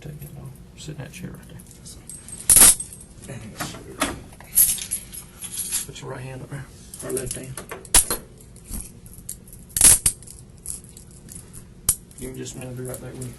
take it long. Sit in that chair right there. Put your right hand up there, or left hand. You can just be right there with you.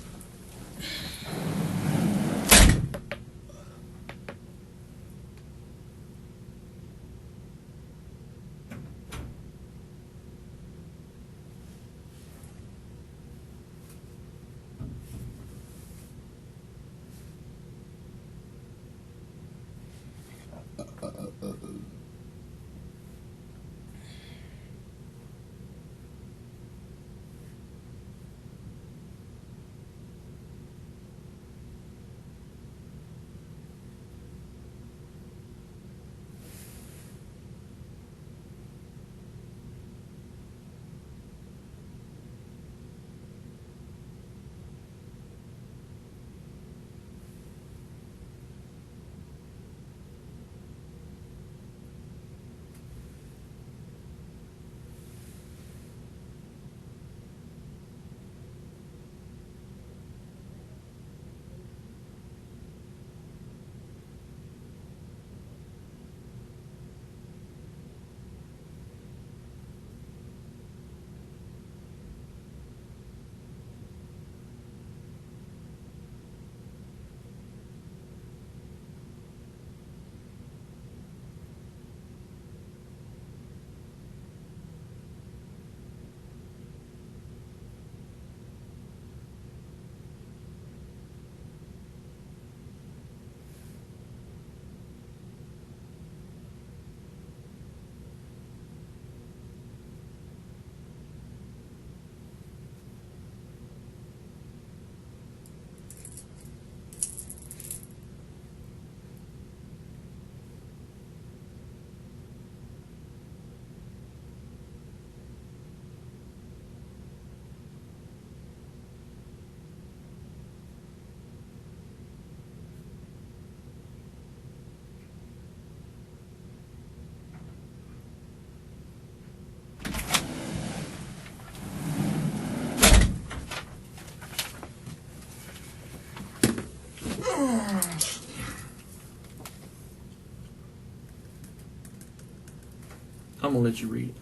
I'm gonna let you read it.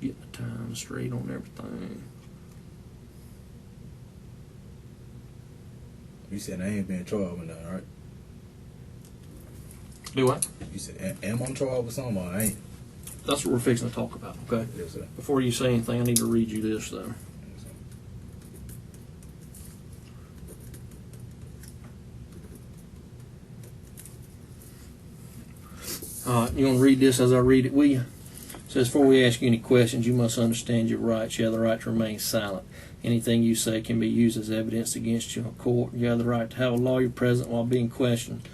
Get the time straight on everything. You said I ain't been trial with nothing, right? Do what? You said, am I on trial with something or I ain't? That's what we're fixing to talk about, okay? Yes, sir. Before you say anything, I need to read you this, though. Yes, sir. You want to read this as I read it, will you? It says, before we ask you any questions, you must understand your rights. You have the right to remain silent. Anything you say can be used as evidence against you in court. You have the right to have a lawyer present while being questioned.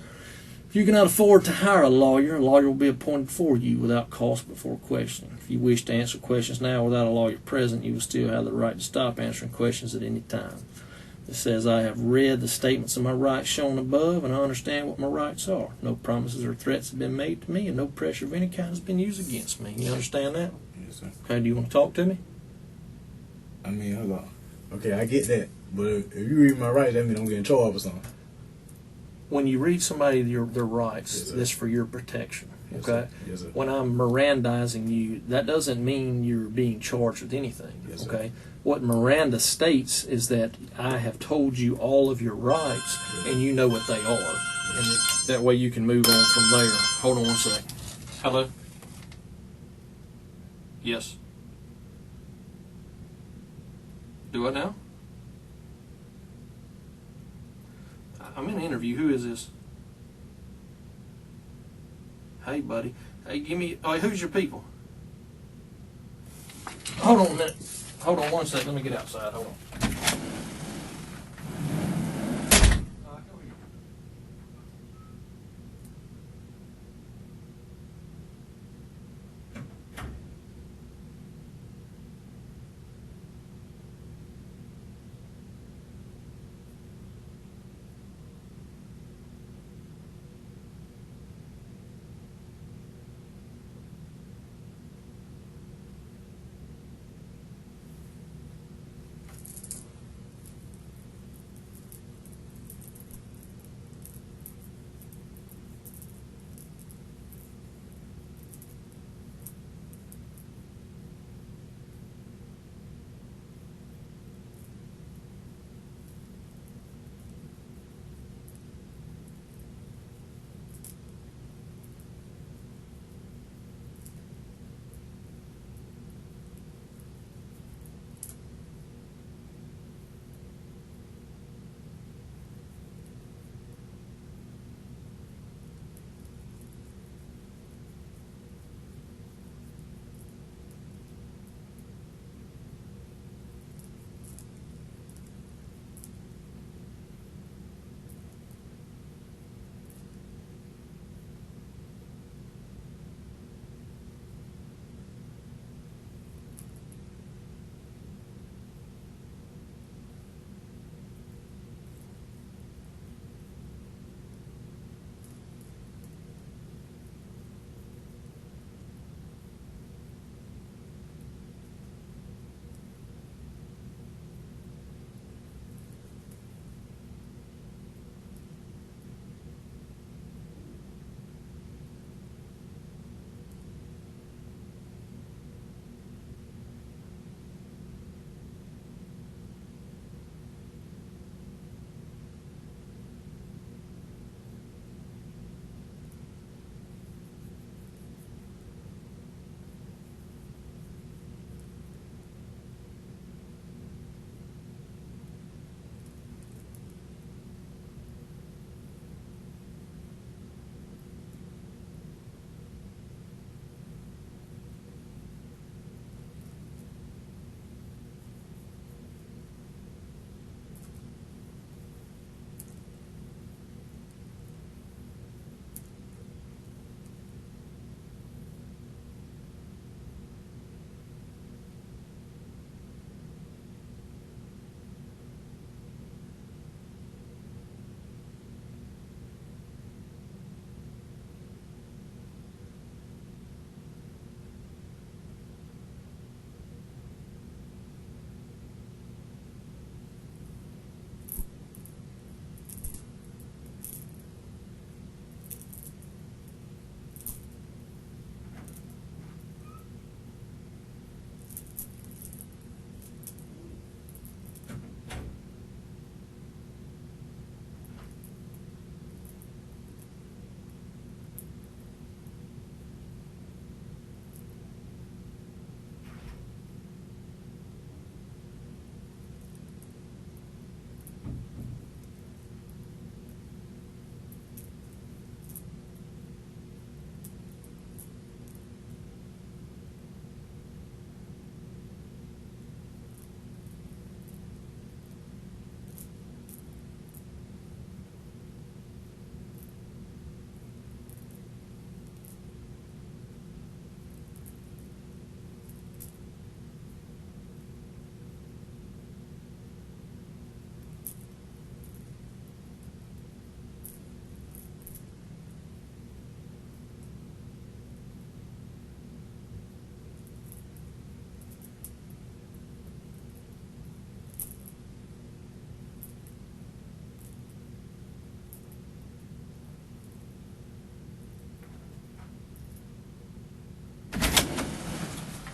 If you cannot afford to hire a lawyer will be appointed for you without cost before questioning. If you wish to answer questions now without a lawyer present, you will still have the right to stop answering questions at any time. It says, I have read the statements of my rights shown above, and I understand what my rights are. No promises or threats have been made to me, and no pressure of any kind has been used against me. You understand that? Yes, sir. Okay, do you want to talk to me? I mean, hold on. Okay, I get that. But if you read my rights, that means I'm getting trial or something. When you read somebody their rights, Yes, that's for your protection. Yes, Okay? sir. Yes, sir. When I'm Mirandizing you, that doesn't mean you're being charged with anything. Yes, sir. Okay? What Miranda states is that I have told you all of your rights, and you know what they are. And that way you can move on from there. Hold on one sec. Hello? Yes. Do I now? I'm in an interview. Who is this? Hey, buddy. Hey, give me. Oh, who's your people? Hold on a minute. Hold on one second. Let me get outside. Hold on.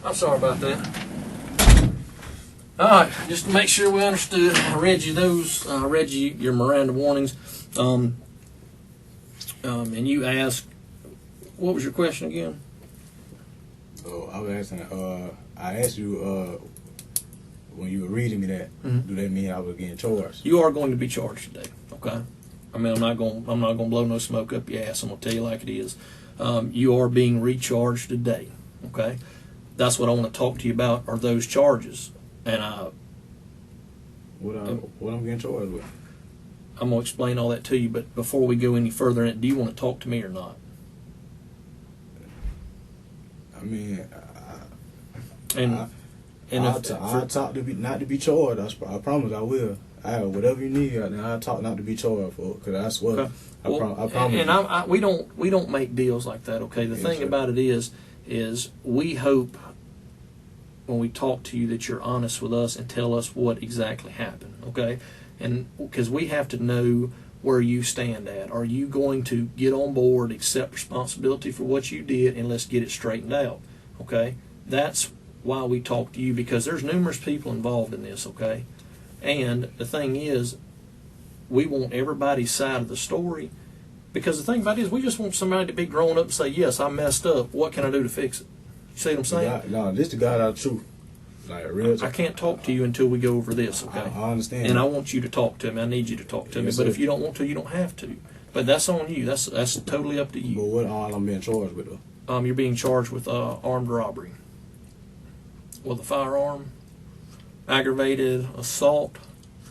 I'm sorry about that. All right, just to make sure we understood, I read you those. I read you your Miranda warnings, and you asked, what was your question again? Oh, I was asking. I asked you when you were reading me that. Mhm. Do that mean I was getting charged? You are going to be charged today. Okay. I mean, I'm not going to blow no smoke up your ass. I'm going to tell you like it is. You are being recharged today. Okay. That's what I want to talk to you about. Are those charges? And What I'm getting charged with? I'm going to explain all that to you. But before we go any further, do you want to talk to me or not? I mean, I'll talk to be not to be charged. I promise I will. Whatever you need, I'll talk not to be charged for. Because I swear, Okay. I promise. And we don't make deals like that. Okay. The thing sir. about it is we hope when we talk to you that you're honest with us and tell us what exactly happened. Okay. And because we have to know where you stand at. Are you going to get on board, accept responsibility for what you did, and let's get it straightened out? Okay. That's why we talk to you, because there's numerous people involved in this. Okay. And the thing is, we want everybody's side of the story, because the thing about it is we just want somebody to be grown up and say, yes, I messed up. What can I do to fix it? You see what I'm saying? No, this the God out truth. Like real. I can't talk to you until we go over this, okay? I understand. And I want you to talk to me. I need you to talk to me. Yes, But sir. if you don't want to, you don't have to. But that's on you. That's totally up to But you. what all I'm being charged with though? You're being charged with armed robbery, with a firearm, aggravated assault.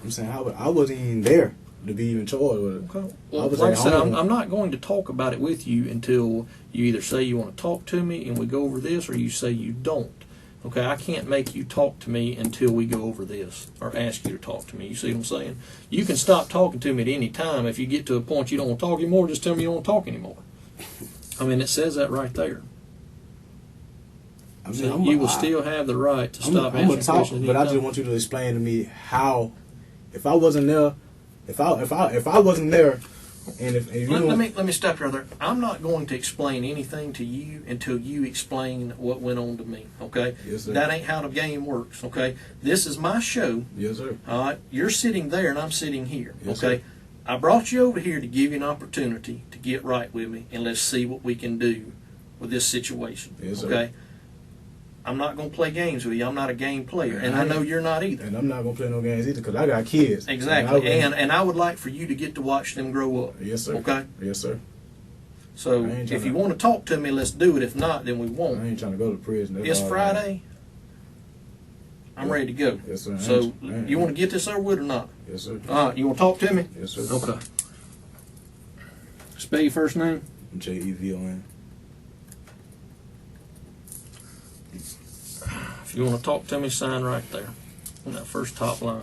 I'm saying I wasn't even there to be even charged with it. Okay. I Well, was like I at said, home. I'm not going to talk about it with you until you either say you want to talk to me and we go over this, or you say you don't. Okay, I can't make you talk to me until we go over this, or ask you to talk to me. You see what I'm saying? You can stop talking to me at any time. If you get to a point you don't want to talk anymore, just tell me you don't want to talk anymore. I mean, it says that right there. I mean, So you will still have the right to stop I'm gonna answering talk, questions. but I anytime. just want you to explain to me how, if I wasn't there, if I wasn't there, and if you Let me stop you right there. I'm not going to explain anything to you until you explain what went on to me. Okay? Yes, sir. That ain't how the game works. Okay? This is my show. Yes, sir. All right? You're sitting there and I'm sitting here. Yes, okay? sir. I brought you over here to give you an opportunity to get right with me, and let's see what we can do with this situation. Yes, sir. Okay? I'm not going to play games with you. I'm not a game player, and I know you're not either. And I'm not gonna play no games either because I got kids. Exactly, and I would like for you to get to watch them grow up. Yes, sir. Okay? Yes, sir. So I ain't if tryna- you want to talk to me, let's do it. If not, then we I won't. ain't trying to go to prison. That's It's all I Friday. I'm ready to go. Yes, sir. So you want to get this over with or not? Yes, sir. All right, you want to talk to me? Yes, sir. Okay. Spell your first name. JEVON. If you want to talk to me, sign right there on that first top line.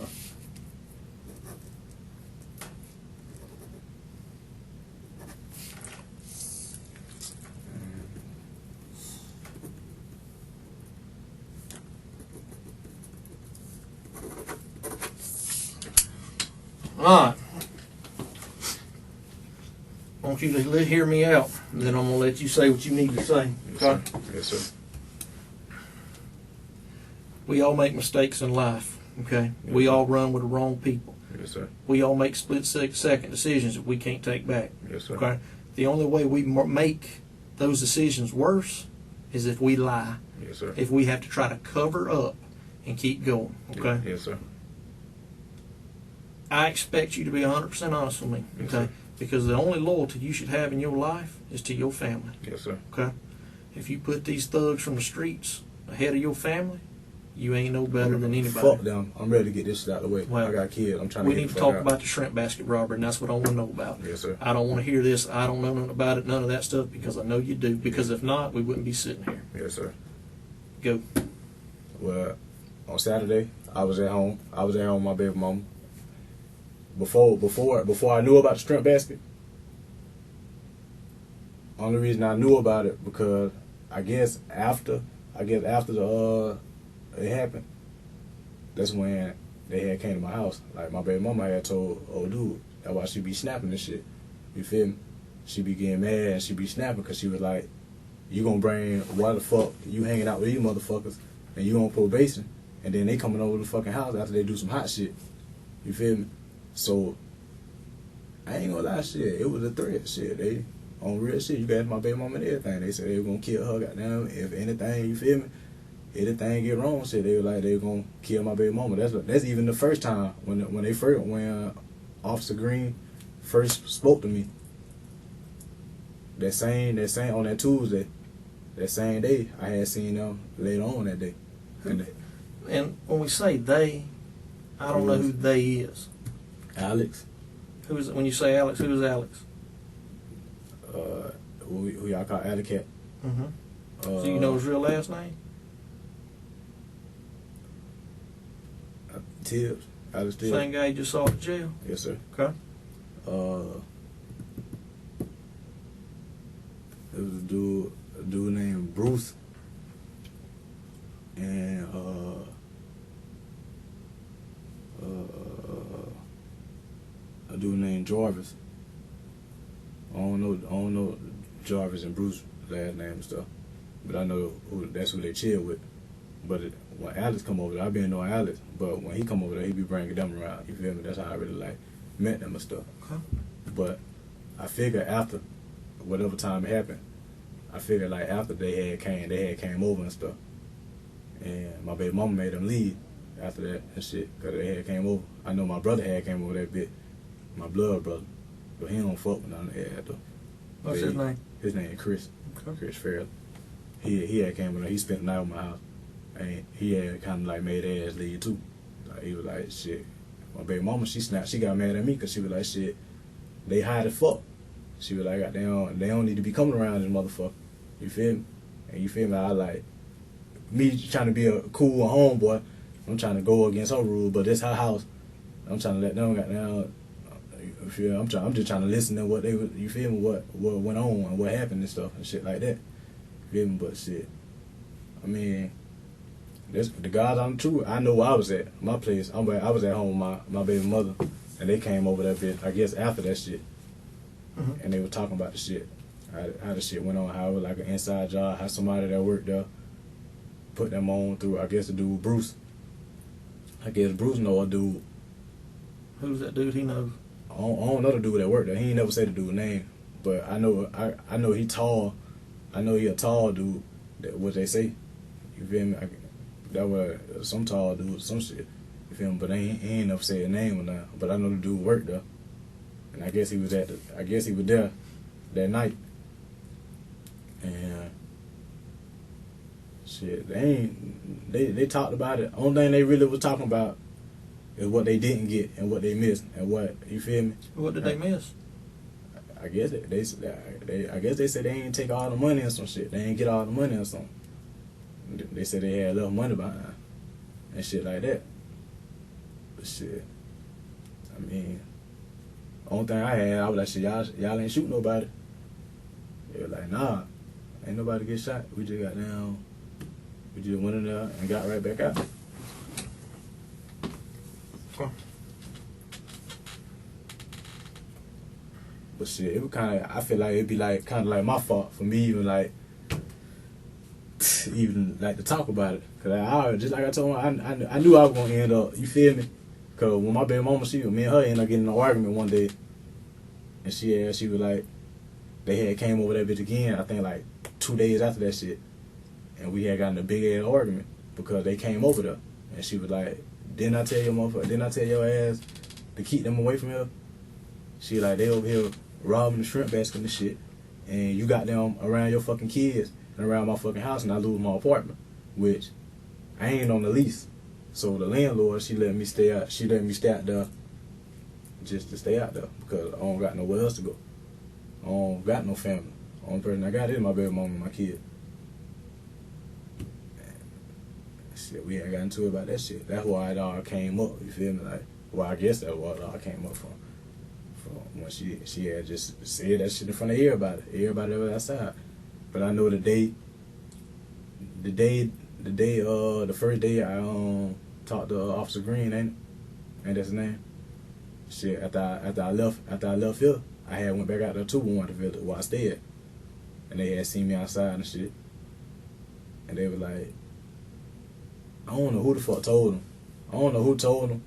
All right. I want you to hear me out, and then I'm going to let you say what you need to say. Yes, Okay? sir. Yes, sir. We all make mistakes in life, okay? Yes, We sir. all run with the wrong people. Yes, sir. We all make split-second decisions that we can't take back, Yes, sir. okay? The only way we make those decisions worse is if we lie, Yes, sir. if we have to try to cover up and keep going, okay? Yes, sir. I expect you to be 100% honest with me, Yes, okay? sir. Because the only loyalty you should have in your life is to your family, Yes, sir. okay? If you put these thugs from the streets ahead of your family, you ain't no better than anybody. Fuck them. I'm ready to get this shit out of the way. Well, I got kids. I'm trying We to get need to the talk fuck out. about the shrimp basket robbery, and that's what I want to know about. Yes, sir. I don't want to hear this. I don't know nothing about it, none of that stuff, because I know you do. Because if not, we wouldn't be sitting here. Yes, sir. Go. Well, on Saturday, I was at home. I was at home with my baby mama. Before I knew about the shrimp basket, only reason I knew about it because I guess after the it happened, that's when they had came to my house. Like my baby mama had told old dude, that's why she be snapping this shit. You feel me? She be getting mad and she be snapping because she was like, you gonna bring, why the fuck you hanging out with these motherfuckers and you on probation, and then they coming over to the fucking house after they do some hot shit. You feel me? So I ain't gonna lie, shit. It was a threat, shit. They on real shit. You got my baby mama and everything. They said they were gonna kill her. Goddamn, if anything, you feel me? Anything get wrong, shit. They were like they were gonna kill my baby mama. That's even the first time when Officer Green first spoke to me. That same on that Tuesday, that same day, I had seen them later on that day. And when we say they, I don't know who they is. Alex. Who is, when you say Alex, who is Alex? Who y'all call Alley Cat. Mm-hmm. So you know his real last name? Tibbs. Alex Tibbs. Same guy you just saw at jail? Yes, sir. Okay. There was a dude named Bruce, and a dude named Jarvis. I don't know Jarvis and Bruce last name and stuff, but I know that's who they chill with. But when Alex come over there, I been knowing Alex, but when he come over there, he be bringing them around. You feel me? That's how I really like met them and stuff. Okay. But I figure after whatever time it happened, I figured like after they had came over and stuff, and my baby mama made them leave after that and shit, cause they had came over. I know my brother had came over that bit, my blood brother, but he don't fuck with none of that though. What's his name? His name is Chris. Okay. Chris Farrell. He had came over there. He spent the night at my house, and he had kind of like made ass leave too. Like, he was like, shit. My baby mama, she got mad at me because she was like, shit, they high as fuck. She was like, goddamn, they don't need to be coming around this motherfucker. You feel me? And you feel me? I like, me trying to be a cool homeboy, I'm trying to go against her rule, but this her house. I'm trying to let them goddamn, you feel me? I'm just trying to listen to what they, you feel me? What went on and what happened and stuff and shit like that. You feel me? But shit, I mean, the God's on the truth. I know where I was at, my place. I was at home with my baby mother, and they came over that bit, I guess, after that shit. Mm-hmm. And they were talking about the shit, how the shit went on, how it was like an inside job, how somebody that worked there put them on through, I guess, the dude Bruce. I guess Bruce know a dude. Who's that dude he knows? I don't know the dude that worked there. He ain't never say the dude's name, but I know he tall. I know he a tall dude. That what they say. You feel me? That was some tall dude, some shit. You feel me? But he ain't never say a name or nothing. But I know the dude worked there, and I guess he was there that night. And shit, they talked about it. Only thing they really was talking about is what they didn't get and what they missed and what, you feel me? What did they miss? I guess they said they ain't take all the money or some shit. They ain't get all the money or something. They said they had a little money behind and shit like that. But shit, I mean, only thing I had, I was like, shit, y'all ain't shoot nobody. They were like, nah, ain't nobody get shot. We just got down. We just went in there and got right back out. Okay. But shit, it was kind of, I feel like it'd be like kind of like my fault for me even like to talk about it. Cause I just like I told him, I knew I was gonna end up. You feel me? Cause when my baby mama, me and her ended up getting in an argument one day, and she was like, they had came over that bitch again. I think like 2 days after that shit, and we had gotten a big ass argument because they came over there, and she was like, didn't I tell your motherfucker? Didn't I tell your ass to keep them away from here? She like, they over here robbing the shrimp basket and shit, and you got them around your fucking kids and around my fucking house, and I lose my apartment, which I ain't on the lease. So the landlord, she let me stay out. She let me stay out there just to stay out there because I don't got nowhere else to go. I don't got no family. Only person I got is my baby mama and my kid. Shit, we ain't got into it about that shit. That's why it all came up. You feel me? Like, well, I guess that's what it all came up from when she had just said that shit in front of everybody. Everybody was outside. But I know the first day I talked to Officer Green, ain't that his name? Shit, after I left here, I had went back out there too, one to visit where I stayed. and they had seen me outside and shit. And they were like, I don't know who the fuck told them. I don't know who told them,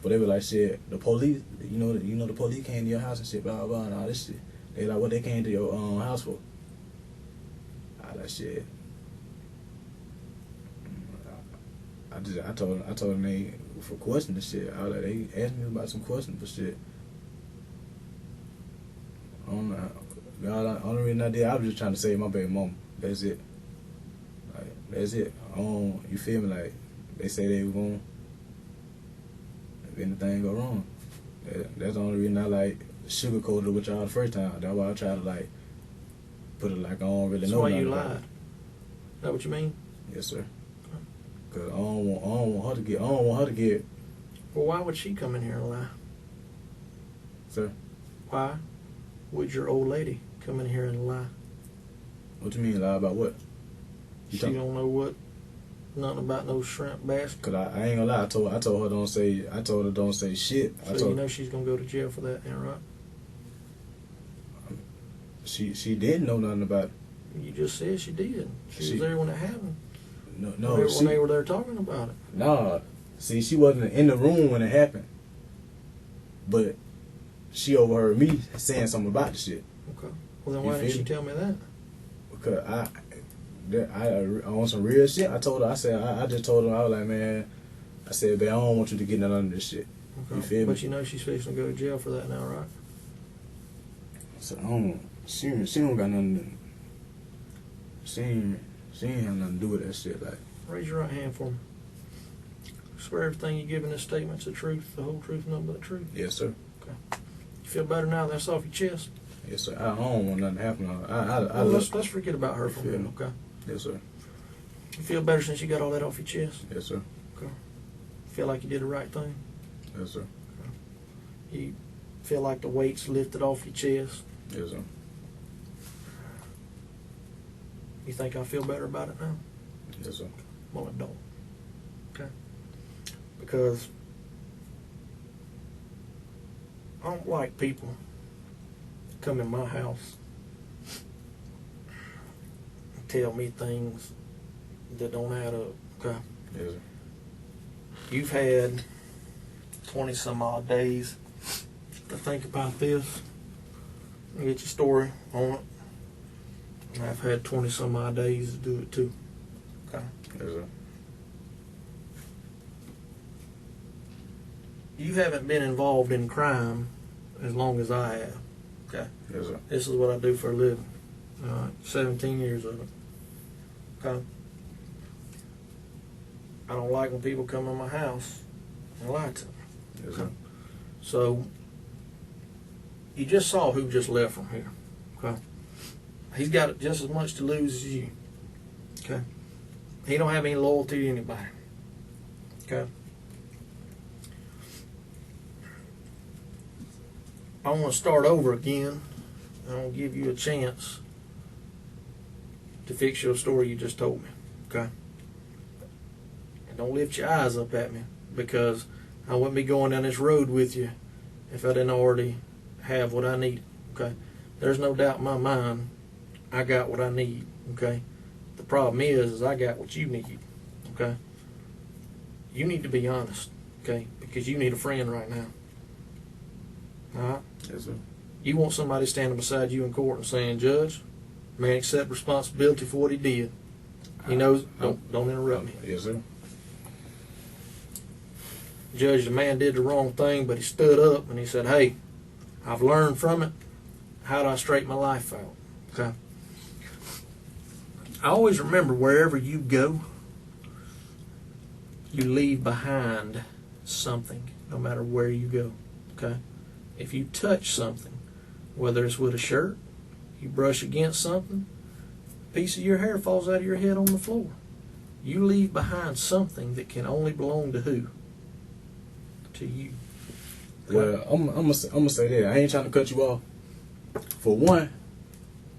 but they were like, shit, the police, you know, the police came to your house and shit, blah, blah, blah, and all this shit. They like, what they came to your house for? All that shit. I told them they for questioning the shit. I was like, they asked me about some questions for shit. I don't know. God, only reason I did, I was just trying to save my baby mama. That's it. Like, that's it. You feel me? Like, they say they were going, if anything go wrong. That's the only reason I like sugarcoated it with y'all the first time. That's why I try to like put it like I don't really know. That's why you about lied. it. Is that what you mean? Yes, sir. Cause I don't want her to get. Well, why would she come in here and lie? Sir. Why would your old lady come in here and lie? What you mean lie about what? She don't know nothing about no shrimp basket. Cause I ain't gonna lie. I told her don't say shit. So you know she's gonna go to jail for that, ain't right? She didn't know nothing about it. You just said she did. She was there when it happened. No. When they were there talking about it. Nah. See, she wasn't in the room when it happened. But she overheard me saying something about the shit. Okay. Well, then why didn't she tell me that? Because I on some real shit. I told her. I said I just told her. I was like, man. I said, babe, I don't want you to get none of this shit. Okay. You feel me? But you know she's fixing to go to jail for that now, right? So I don't. She don't got nothing. She ain't have nothing to do with that shit. Like, raise your right hand for me. Swear everything you give in this statement's the truth, the whole truth, nothing but the truth. Yes, sir. Okay. You feel better now? That's off your chest. Yes, sir. I don't want nothing to happen. Let's forget about her for a minute, okay? Yes, sir. You feel better since you got all that off your chest? Yes, sir. Okay. Feel like you did the right thing? Yes, sir. Okay. You feel like the weight's lifted off your chest? Yes, sir. You think I feel better about it now? Yes, sir. Well, I don't. Okay. Because I don't like people come in my house and tell me things that don't add up. Okay. Yes, sir. You've had 20 some odd days to think about this and get your story on it. And I've had 20 some odd days to do it too. Okay. Yes, sir. You haven't been involved in crime as long as I have. Okay. Yes, sir. This is what I do for a living. 17 years of it. Okay. I don't like when people come in my house and lie to me. Yes, sir. So you just saw who just left from here. Okay. He's got just as much to lose as you. Okay. He don't have any loyalty to anybody. Okay. I want to start over again. I want to give you a chance to fix your story you just told me. Okay. And don't lift your eyes up at me, because I wouldn't be going down this road with you if I didn't already have what I need. Okay. There's no doubt in my mind I got what I need. Okay. The problem is I got what you need. Okay. You need to be honest. Okay. Because you need a friend right now. All right. Yes, sir. You want somebody standing beside you in court and saying, "Judge, man, accept responsibility for what he did." He knows. Don't interrupt me. Yes, sir. Judge, the man did the wrong thing, but he stood up and he said, "Hey, I've learned from it. How do I straighten my life out?" Okay. I always remember, wherever you go, you leave behind something, no matter where you go. Okay. If you touch something, whether it's with a shirt, you brush against something, a piece of your hair falls out of your head on the floor. You leave behind something that can only belong to who? To you. Well, I'm gonna say that. I ain't trying to cut you off. For one,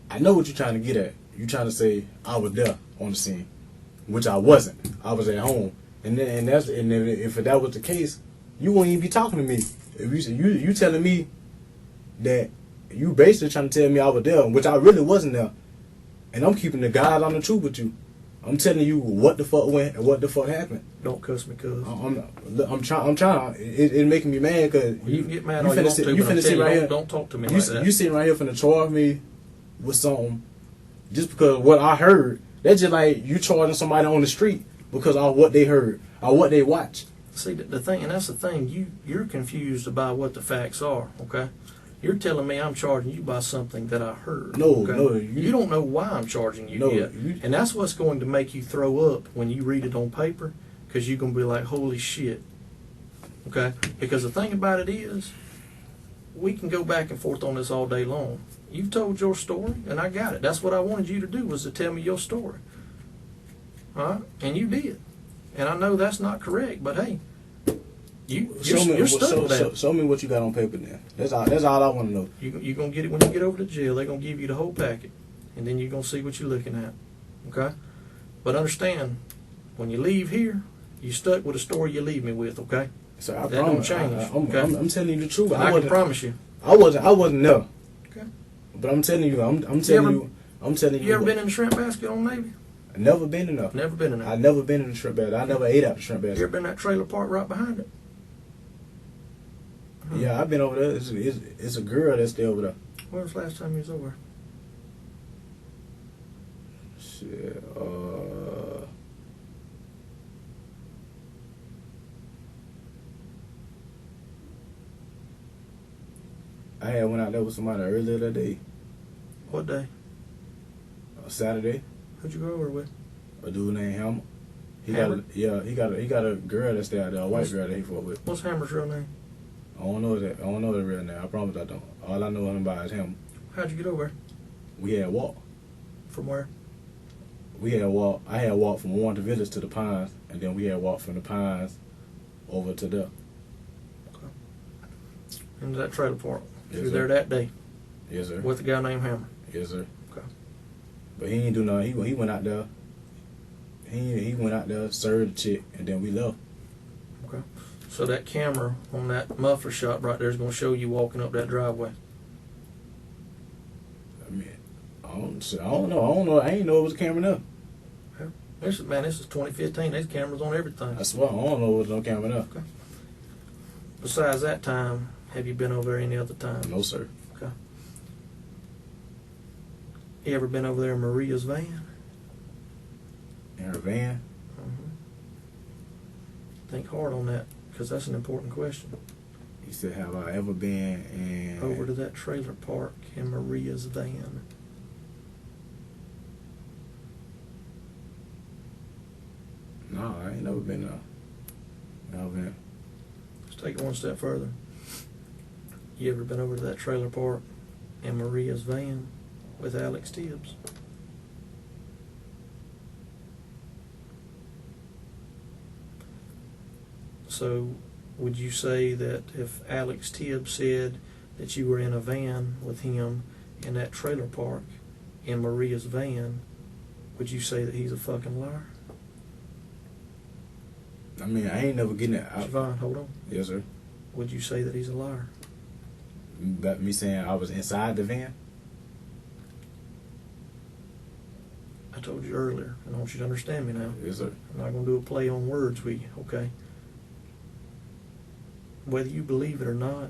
I know what you're trying to get at. You're trying to say I was there on the scene, which I wasn't. I was at home, and if that was the case, you wouldn't even be talking to me. If you telling me that you basically trying to tell me I was there, which I really wasn't there, And I'm keeping the God on the truth with you. I'm telling you what the fuck went and what the fuck happened. Don't cuss me, cuz. I'm trying. It making me mad because You can get mad all you want to, you but I'm finna sit telling you, right here. don't talk to me like that. You sitting right here finna charge me with something just because what I heard. That's just like you charging somebody on the street because of what they heard or what they watched. See, the thing, and that's the thing, you're confused about what the facts are, okay? You're telling me I'm charging you by something that I heard. No, okay? no. You don't know why I'm charging you yet. And that's what's going to make you throw up when you read it on paper, because you're going to be like, holy shit. Okay? Because the thing about it is, we can go back and forth on this all day long. You've told your story, and I got it. That's what I wanted you to do, was to tell me your story. All right? And you did. And I know that's not correct, but hey, you're stuck with that. Show me what you got on paper then. That's all I want to know. You're going to get it when you get over to jail. They're going to give you the whole packet. And then you're going to see what you're looking at. Okay? But understand, when you leave here, you're stuck with the story you leave me with, okay? So that don't change. I'm telling you the truth. I can promise you. I wasn't there. Okay. But I'm telling you, I'm telling you. You ever been in the shrimp basket on Navy? I never been in there. Never been in there. I never been in the shrimp basket. I never ate out the shrimp basket. You ever been in that trailer park right behind it? Yeah, I've been over there. It's a girl that's still over there. When was the last time you was over? Shit. I had went out there with somebody earlier that day. What day? Saturday. Who'd you go over with? A dude named Hammer. Hammer? He got a girl that's there, a white girl that he fought with. What's Hammer's real name? I don't know the real name. I promise I don't. All I know him by is him. How'd you get over? We had walk. From where? We had walk. I had walk from Warrenton Village to the Pines, and then we had walk from the Pines over to there. Okay. Into that trailer park. Yes, you were sir. there that day. Yes, sir. With a guy named Hammer. Yes, sir. Okay. But he ain't do nothing. He went out there. He went out there, served the chick, and then we left. Okay. So that camera on that muffler shop right there is going to show you walking up that driveway. I mean, I don't know. I ain't know it was a camera there. This is 2015. There's cameras on everything. I swear, I don't know it was no camera there. Okay. Besides that time, have you been over there any other time? No, sir. Okay. You ever been over there in Maria's van? In her van? Think hard on that, because that's an important question. He said, have I ever been in... Over to that trailer park in Maria's van. No, I ain't never been there. Never been. Let's take it one step further. You ever been over to that trailer park in Maria's van with Alex Tibbs? So, would you say that if Alex Tibbs said that you were in a van with him in that trailer park in Maria's van, would you say that he's a fucking liar? I mean, I ain't never getting it out. Javon, hold on. Yes, sir. Would you say that he's a liar? That me saying I was inside the van? I told you earlier, and I want you to understand me now. Yes, sir. I'm not going to do a play on words with you, okay? Whether you believe it or not,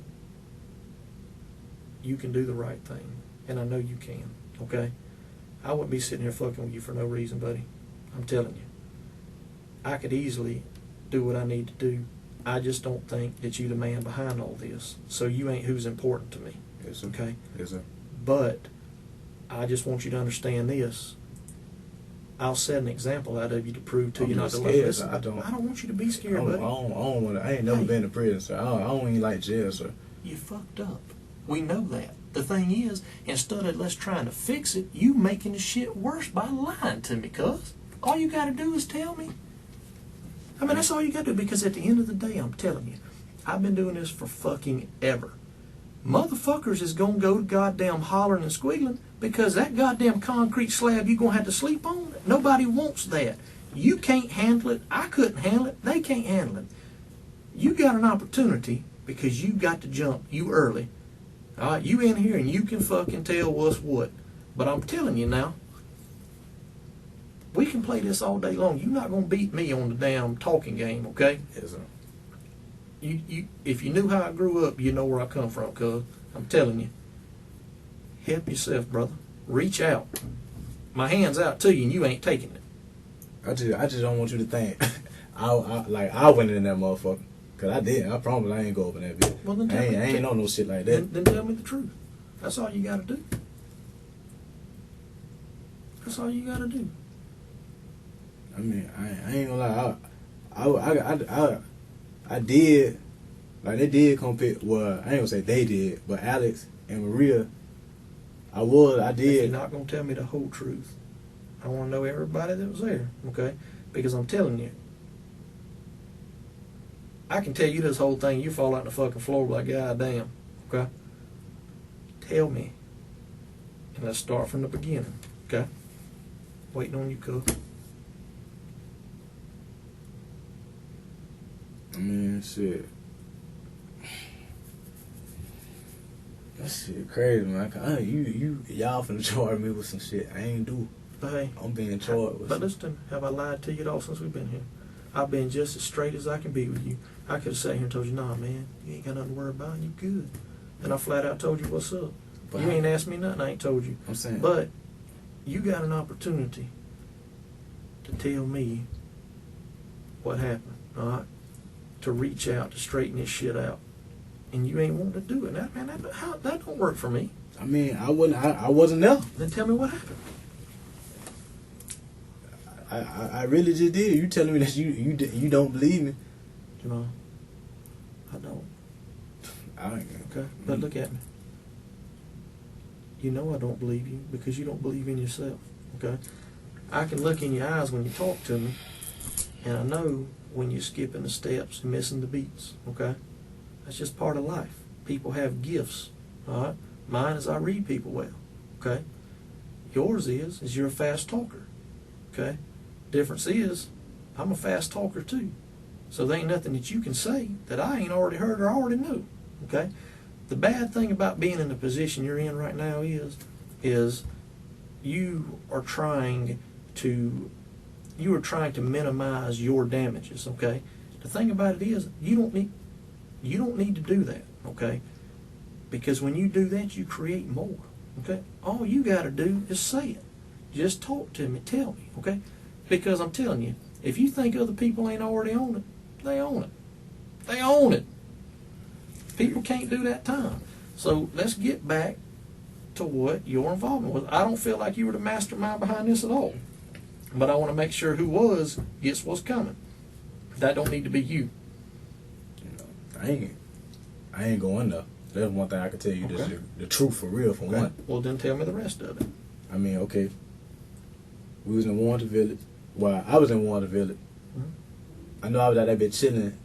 you can do the right thing. And I know you can, okay? I wouldn't be sitting here fucking with you for no reason, buddy. I'm telling you. I could easily do what I need to do. I just don't think that you're the man behind all this. So you ain't who's important to me. Yes, sir. Okay? Yes, sir. But I just want you to understand this. I'll set an example out of you to prove to you not to listen. I don't want you to be scared, buddy. I don't want to. I ain't never been to prison, sir. I don't even like jail, sir. You fucked up. We know that. The thing is, instead of let's trying to fix it, you making the shit worse by lying to me, cuz. All you got to do is tell me. I mean, that's all you got to do, because at the end of the day, I'm telling you, I've been doing this for fucking ever. Motherfuckers is going to go goddamn hollering and squiggling because that goddamn concrete slab you're going to have to sleep on, nobody wants that. You can't handle it. I couldn't handle it. They can't handle it. You got an opportunity because you got to jump you early. All right, you in here and you can fucking tell what's what. But I'm telling you now, We can play this all day long. You're not going to beat me on the damn talking game, okay? Yes, sir. If you knew how I grew up, you know where I come from, cuz. I'm telling you. Help yourself, brother. Reach out. My hand's out to you, and you ain't taking it. I just don't want you to think I went in that motherfucker. Cause I did. I promise I ain't go up in that bitch. Well, then I ain't know no shit like that. Then tell me the truth. That's all you got to do. That's all you got to do. I mean, I ain't gonna lie. I did, like they did come pick. Well, I ain't gonna say they did, but Alex and Maria, I If did. you're not going to tell me the whole truth, I want to know everybody that was there, okay? Because I'm telling you, I can tell you this whole thing, you fall out on the fucking floor like, God damn, okay? Tell me. And let's start from the beginning, okay? Waiting on you, cuz. I mean, shit. That shit crazy, man. Y'all finna charge me with some shit I ain't do. But hey, I'm being charged with. But listen, have I lied to you at all since we've been here? I've been just as straight as I can be with you. I could have sat here and told you, nah, man, you ain't got nothing to worry about. You good. And I flat out told you what's up. But you ain't asked me nothing. I ain't told you. I'm saying. But you got an opportunity to tell me what happened, all right? To reach out, to straighten this shit out. And you ain't wanting to do it. That, man, that don't work for me. I mean, I wasn't there. Then tell me what happened. I really just did. You telling me that you don't believe me? No, I don't. I ain't. Okay, but look at me. You know I don't believe you because you don't believe in yourself. Okay, I can look in your eyes when you talk to me, and I know when you're skipping the steps and missing the beats. Okay, that's just part of life. People have gifts. All right, mine is I read people well. Okay, yours is you're a fast talker. Okay, difference is I'm a fast talker too. So there ain't nothing that you can say that I ain't already heard or already know. Okay? The bad thing about being in the position you're in right now is you are trying to minimize your damages, okay? The thing about it is you don't need to do that, okay? Because when you do that you create more. Okay? All you gotta do is say it. Just talk to me, tell me, okay? Because I'm telling you, if you think other people ain't already on it, they own it. They own it. People can't do that time. So let's get back to what your involvement was. I don't feel like you were the mastermind behind this at all. But I want to make sure who was gets what's coming. That don't need to be you. I ain't going there. That's one thing I can tell you. Okay. This the truth for real for one. Well, then tell me the rest of it. I mean, okay. We was in Warrenton Village. Well, I was in Warrenton Village. Mm-hmm. I know I was out that bit chilling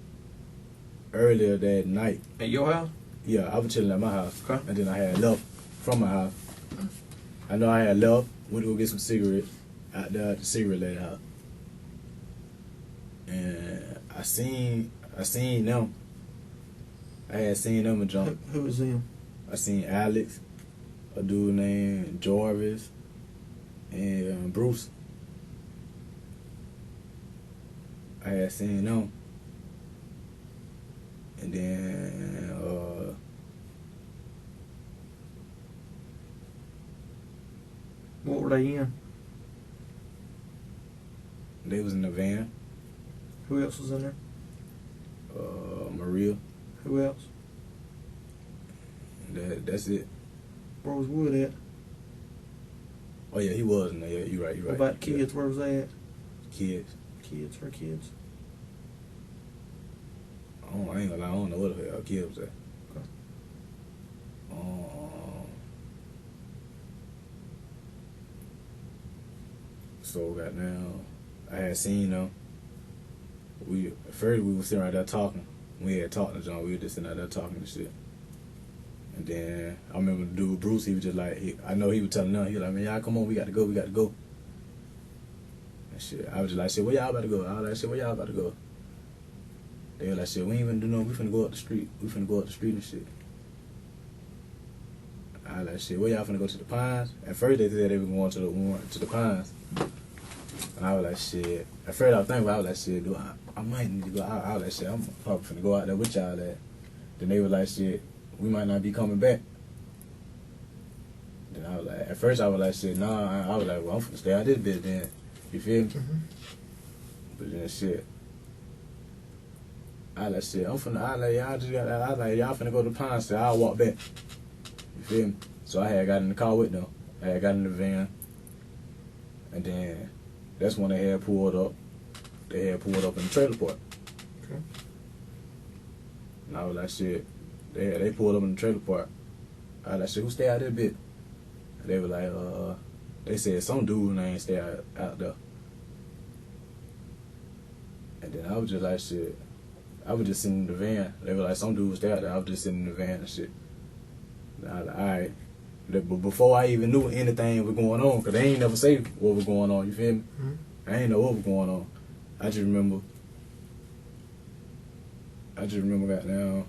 earlier that night. At your house? Yeah, I was chilling at my house. Okay. And then I had left from my house. I know I had left, went to go get some cigarettes out there at the cigarette lady house. And I seen them. I had seen them and jump. Who was them? I seen Alex, a dude named Jarvis, and Bruce. I had seen them. And then What were they in? they was in the van. Who else was in there? Maria. Who else? That's it. Where was Wood at? Oh yeah, he was in there. Yeah, you right. What about the kids? Where was they at? Kids. Kids, her kids. I ain't gonna lie. I don't know what the hell kids was at. Okay. So goddamn, I had seen them. At first we were sitting right there talking. We had talked to John. We were just sitting out there talking and shit. And then I remember the dude Bruce. He was just like, I know he was telling them. He was like, man, y'all come on, we got to go. And shit, I was just like, shit, where y'all about to go? I was like, shit, where y'all about to go? They were like, shit, we ain't even do no. We finna go up the street. And shit. I was like, shit, where y'all finna go to the Pines? At first they said they were going to the Pines. And I was like, shit. At first I was thinking, I was like, shit, dude, I might need to go. I was like, shit, I'm probably finna go out there with y'all at. Then they were like, shit, we might not be coming back. Then I was like, at first I was like, shit, nah. I was like, well, I'm finna stay out this bitch then. You feel me? Mm-hmm. But then shit. I like shit. I'm finna. I like y'all just got. I like y'all finna go to the pond. So I'll walk back. You feel me? So I had got in the car with them. I had got in the van, and then that's when they had pulled up. They had pulled up in the trailer park. Okay. And I was like, shit. They pulled up in the trailer park. I was like, shit. Who stay out there, bit? And they were like, they said some dude name stay out there. And then I was just like, shit. I was just sitting in the van. They were like, some dude stay out there. I was just sitting in the van and shit. And I was like, alright. But before I even knew anything was going on, because they ain't never say what was going on, you feel me? Mm-hmm. I ain't know what was going on. I just remember goddamn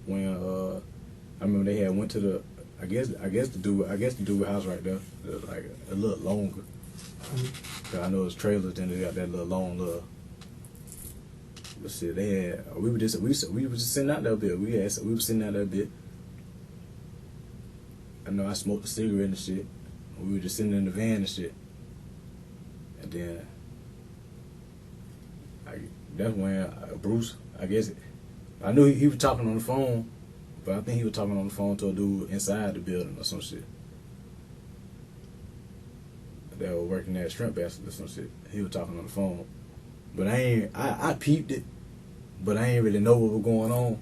when I remember they had went to the I guess the dude house right there, like a little longer. Mm-hmm. Cause I know it's trailers, then they got that little long little. But shit, they had we were just sitting out there a bit. We were sitting out there a bit. I know I smoked a cigarette and shit. We were just sitting in the van and shit. And then that's when Bruce, I guess, I knew he was talking on the phone, but I think he was talking on the phone to a dude inside the building or some shit. They were working at Shrimp Basket or some shit. He was talking on the phone. But I peeped it, but I ain't really know what was going on.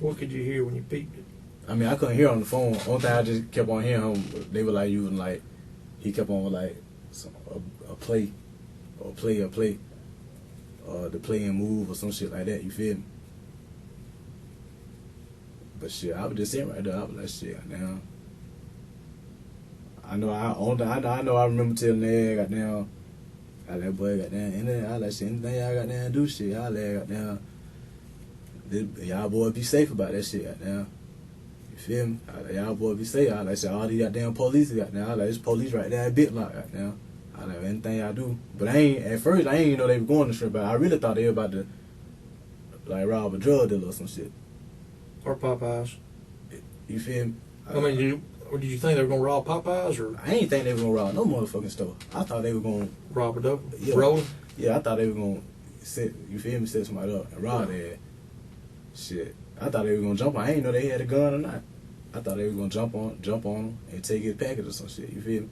What could you hear when you peeped it? I mean, I couldn't hear on the phone. Only thing I just kept on hearing him, they were like using like, he kept on with like a play, the play and move or some shit like that, you feel me? But shit, I was just sitting right there, I was like, shit, now. I remember telling that goddamn, I like, boy, goddamn, and then I like, shit, anything y'all goddamn do, shit, I like, goddamn, y'all boy be safe about that shit, goddamn. You feel me? I like, y'all boy be safe. I like, shit, all these goddamn police, goddamn. I like, this police right there, a bit like, goddamn. I like, anything y'all do. But at first, I ain't even know they were going to Shrimp, but I really thought they were about to, like, rob a drug dealer or some shit. Or Popeyes? You feel me? I mean, did you think they were going to rob Popeyes or I ain't think they were going to rob no motherfucking store. I thought they were going to rob a double? Yeah. Rolling? Yeah, I thought they were going to set somebody up and rob their ass. Shit. I thought they were going to jump on. I ain't know they had a gun or not. I thought they were going to jump on them and take his package or some shit. You feel me?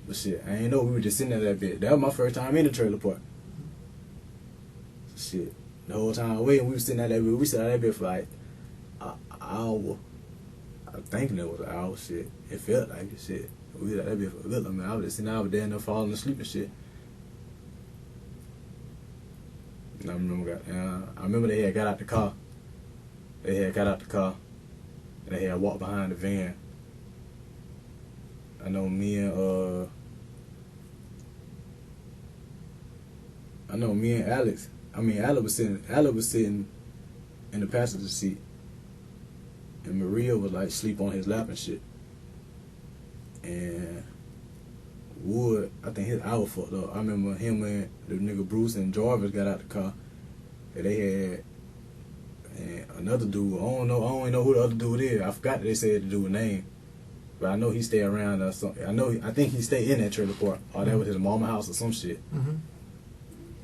But shit, I ain't know we were just sitting there that bit. That was my first time in the trailer park. Shit. The whole time waiting, we were sitting at that bit. We sat at that bit for like an hour. I'm thinking it was an hour, shit. It felt like it, shit. We was at that bit for a good long. I was just sitting out there and there falling asleep and shit. And I remember they had got out the car. And they had walked behind the van. I know me and Alex. I mean, Alex was sitting in the passenger seat, and Maria was like sleep on his lap and shit. And Wood, I think his eye was fucked up. I remember him and the nigga Bruce and Jarvis got out the car, and they had and another dude. I don't even know who the other dude is. I forgot that they said the dude's name. But I know he stayed around or something. I think he stayed in that trailer park. Or that was his mama house or some shit. Mm-hmm.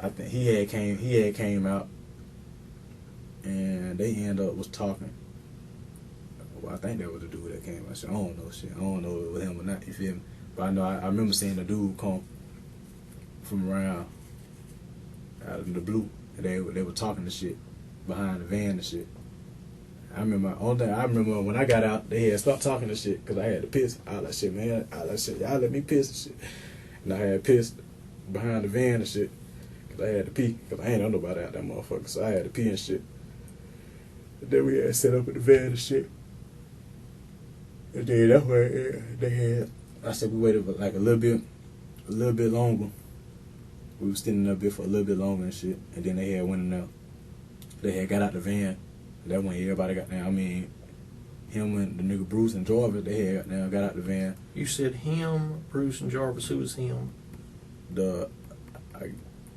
I think he had came out, and they ended up was talking. Well, I think that was the dude that came out. I don't know shit. I don't know if it was him or not. You feel me? But I know I remember seeing the dude come from around out of the blue, and they were talking to shit behind the van and shit. I remember when I got out, they had stopped talking to shit because I had to piss. I was like, shit, man. I was like, shit, y'all let me piss and shit. And I had pissed behind the van and shit because I had to pee because I ain't know nobody out that motherfucker. So I had to pee and shit. And then we had set up in the van and shit. And then that's where they had. I said we waited for like a little bit longer. We was sitting up there for a little bit longer and shit. And then they had went in there. They had got out the van. That when everybody got down. I mean, him and the nigga Bruce and Jarvis, they had got out the van. You said him, Bruce, and Jarvis. Who was him? I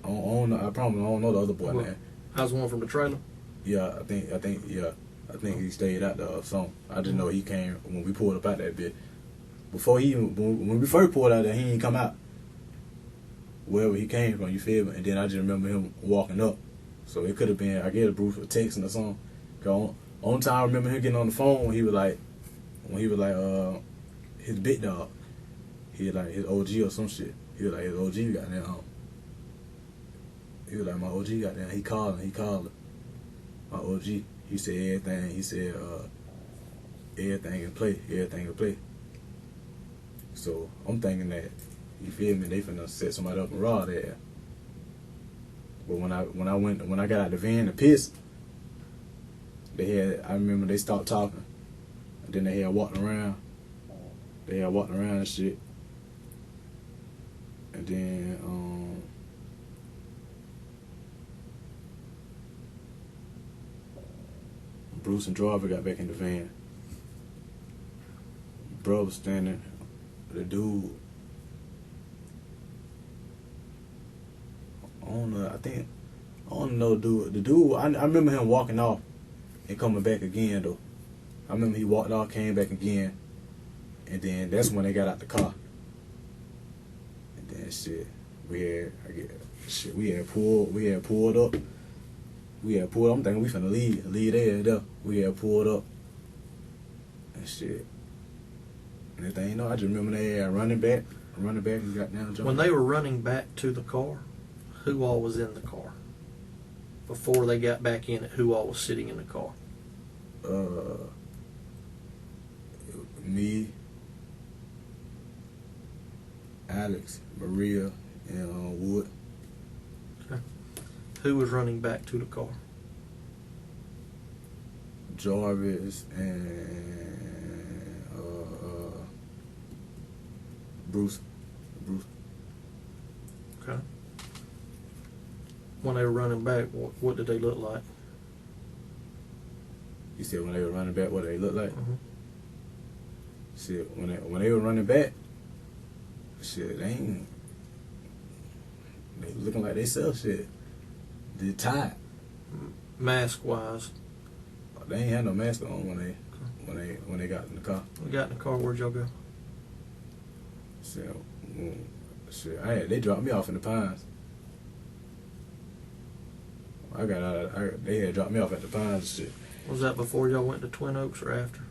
don't know. I promise I don't know the other boy Well, name. How's the one from the trailer? Yeah, I think he stayed out there or something. I just know he came when we pulled up out that bit. Before he even, when we first pulled out there, he ain't come out. Wherever he came from, you feel me? And then I just remember him walking up. So it could have been, I guess, Bruce was texting or something. Only time I remember him getting on the phone when he was like, his big dog. He was like his OG or some shit. He was like his OG got down. He was like, my OG got down. He called her. My OG. He said everything. He said everything in play. So I'm thinking that, you feel me, they finna set somebody up and rob there. But when I got out the van to piss, I remember they stopped talking. And then they had walked around. And shit. And then Bruce and Driver got back in the van. Bro was standing. The dude, I don't know, dude. The dude, I remember him walking off and coming back again, though. I remember he walked off, came back again, and then that's when they got out the car. And then we had pulled up. I'm thinking we finna leave there. We had pulled up and shit. And everything, you know, I just remember they had running back and got down. When they were running back to the car, who all was in the car? Before they got back in it, who all was sitting in the car? Me, Alex, Maria, and Wood. Okay. Who was running back to the car? Jarvis and Bruce. Okay. When they were running back, what did they look like? You said when they were running back, what they look like? Mm-hmm. Shit, when they were running back, shit, they looking like they sell shit. They tied. Mask wise. They ain't had no mask on when they got in the car. We got in the car. Where'd y'all go? They dropped me off in the Pines. They had dropped me off at the Pines and shit. Was that before y'all went to Twin Oaks or after?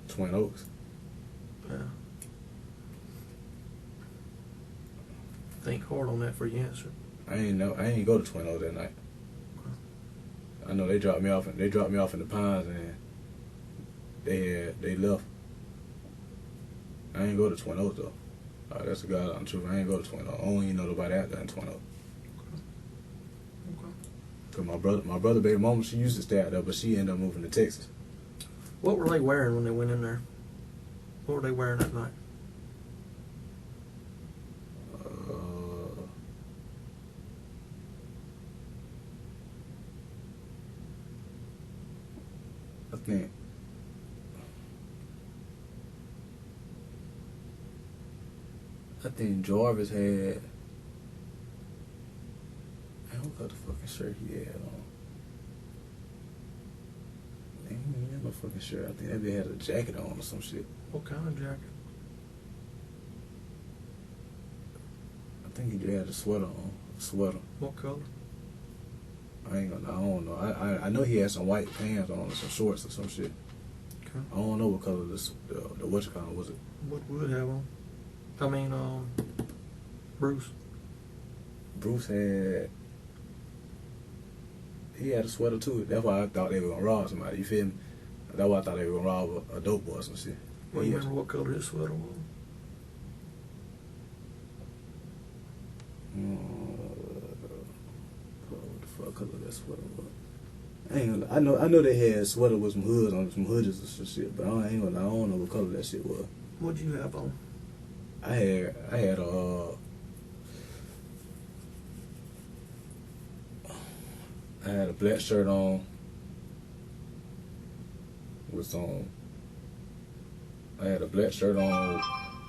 Twin Oaks. Yeah. Think hard on that for your answer. I ain't go to Twin Oaks that night. I know they dropped me off in the Pines and they left. I ain't go to Twin Oaks though. That's the goddamn truth. I ain't go to Twin Oaks. I don't even know nobody out there in Twin Oaks. Okay. Cause my brother baby mama, she used to stay out there, but she ended up moving to Texas. What were they wearing when they went in there? What were they wearing that night? I think Jarvis had. What color the fucking shirt he had on? He didn't have no fucking shirt. I think that bitch had a jacket on or some shit. What kind of jacket? I think he just had a sweater on. What color? I don't know. I know he had some white pants on or some shorts or some shit. Okay. I don't know what color the whatchamacallit was it. What Wood have on? I mean, Bruce. Bruce had. He had a sweater too. That's why I thought they were gonna rob somebody. You feel me? That's why I thought they were gonna rob a dope boy or some shit. Well, you remember what color his sweater was? What the fuck color that sweater was? I know they had a sweater with some hoods on, some hoodies or some shit, but I don't know what color that shit was. What'd you have on? I had a black shirt on with some. I had a black shirt on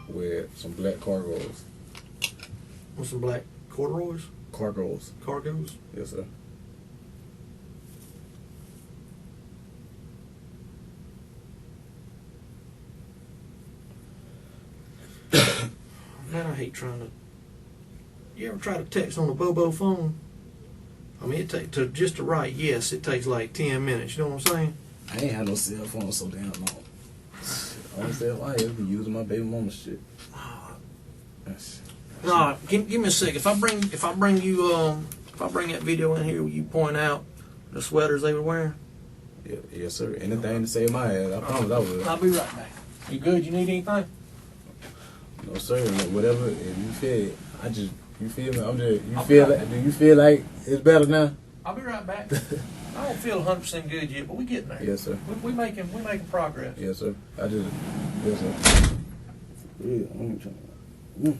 with some black cargos, With some black corduroys, Cargos. cargos. Yes, sir. Man, I hate trying to. You ever try to text on a Bobo phone? I mean, it takes just to write yes. It takes like 10 minutes. You know what I'm saying? I ain't had no cell phone so damn long. Only cell phone I ever be using my baby mama shit. No, give me a sec. If I bring that video in here, will you point out the sweaters they were wearing? Yeah, yes, sir. Anything to save my ass, I promise I will. I'll be right back. You good? You need anything? No, sir. Whatever. If you feel, you feel me. I'm just. You feel like? Do you feel like it's better now? I'll be right back. I don't feel 100% good yet, but we getting there. Yes, sir. We making progress. Yes, sir. Yes, sir. Yeah, I'm trying.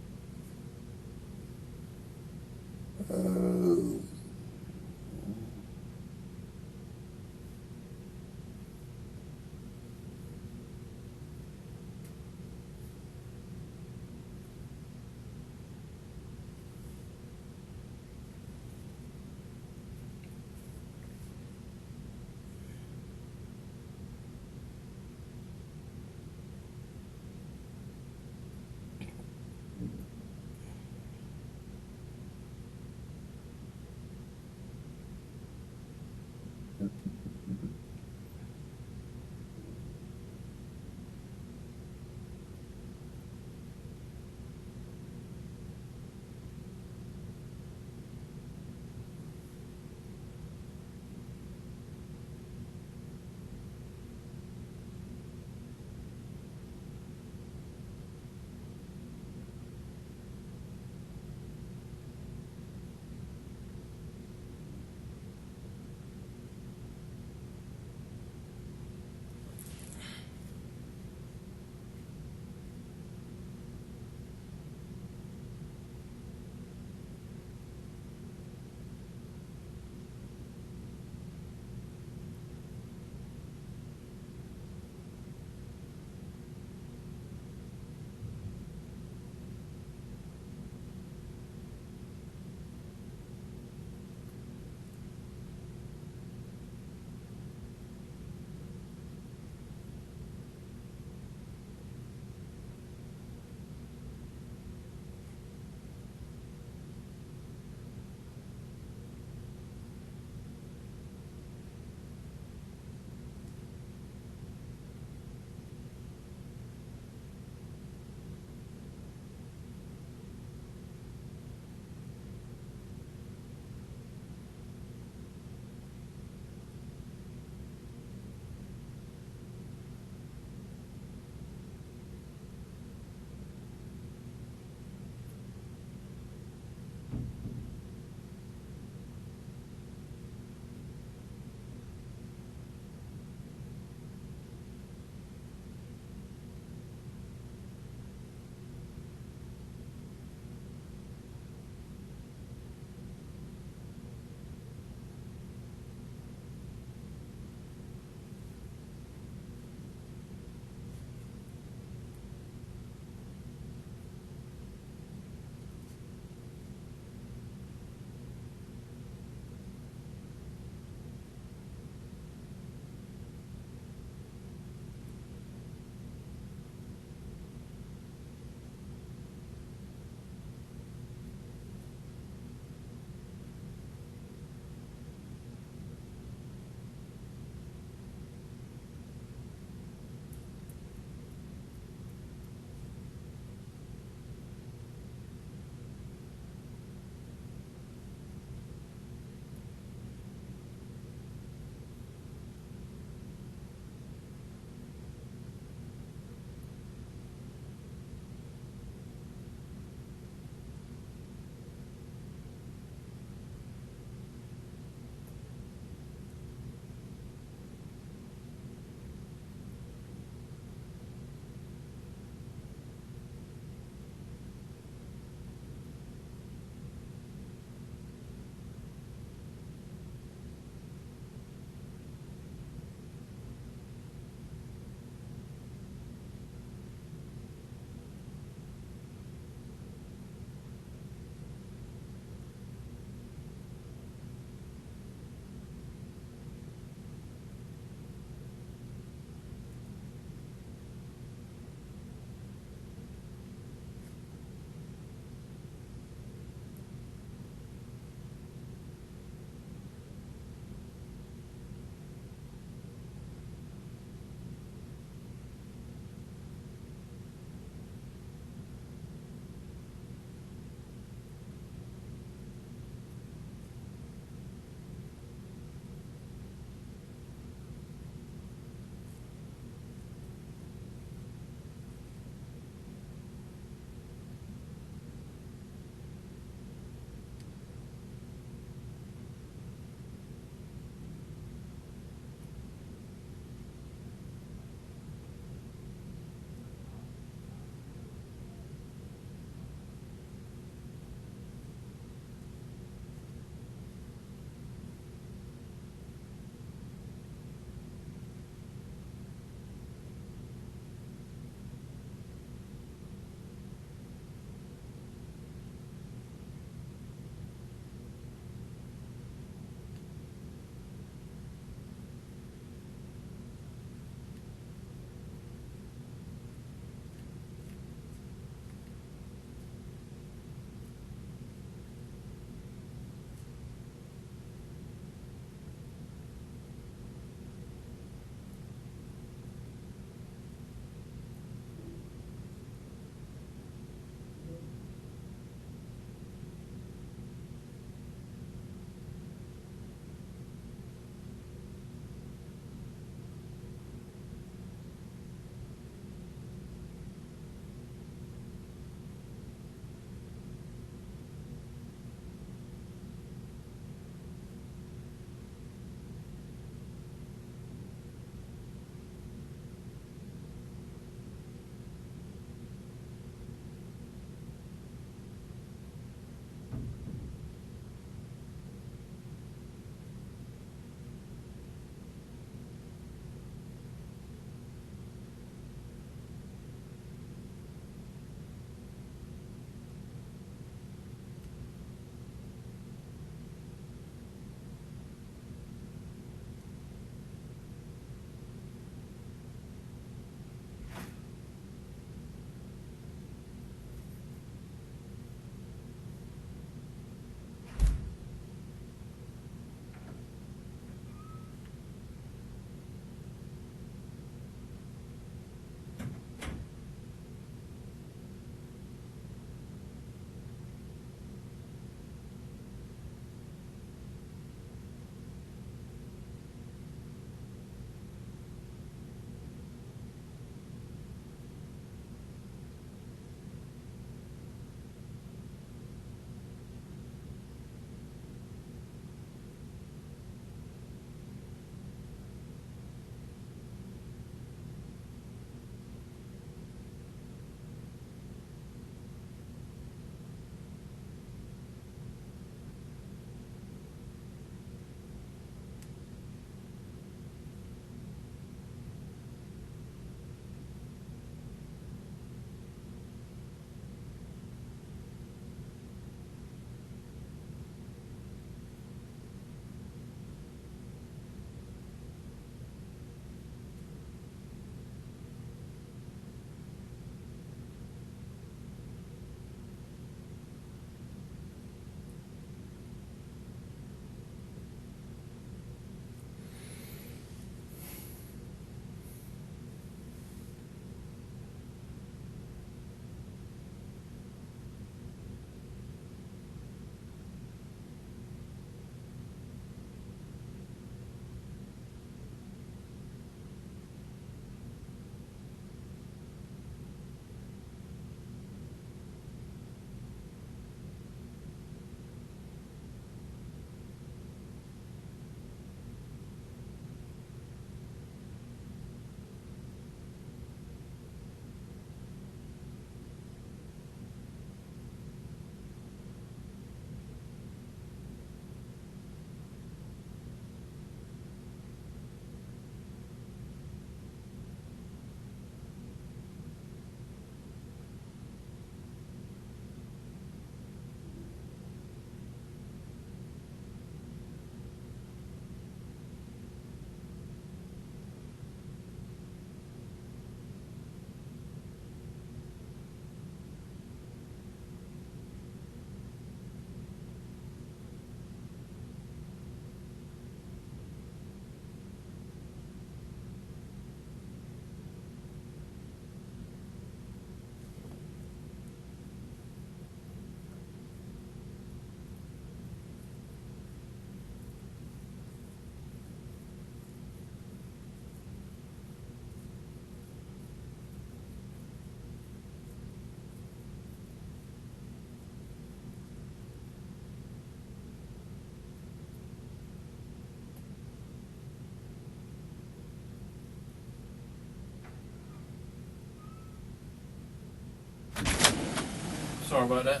Sorry about that.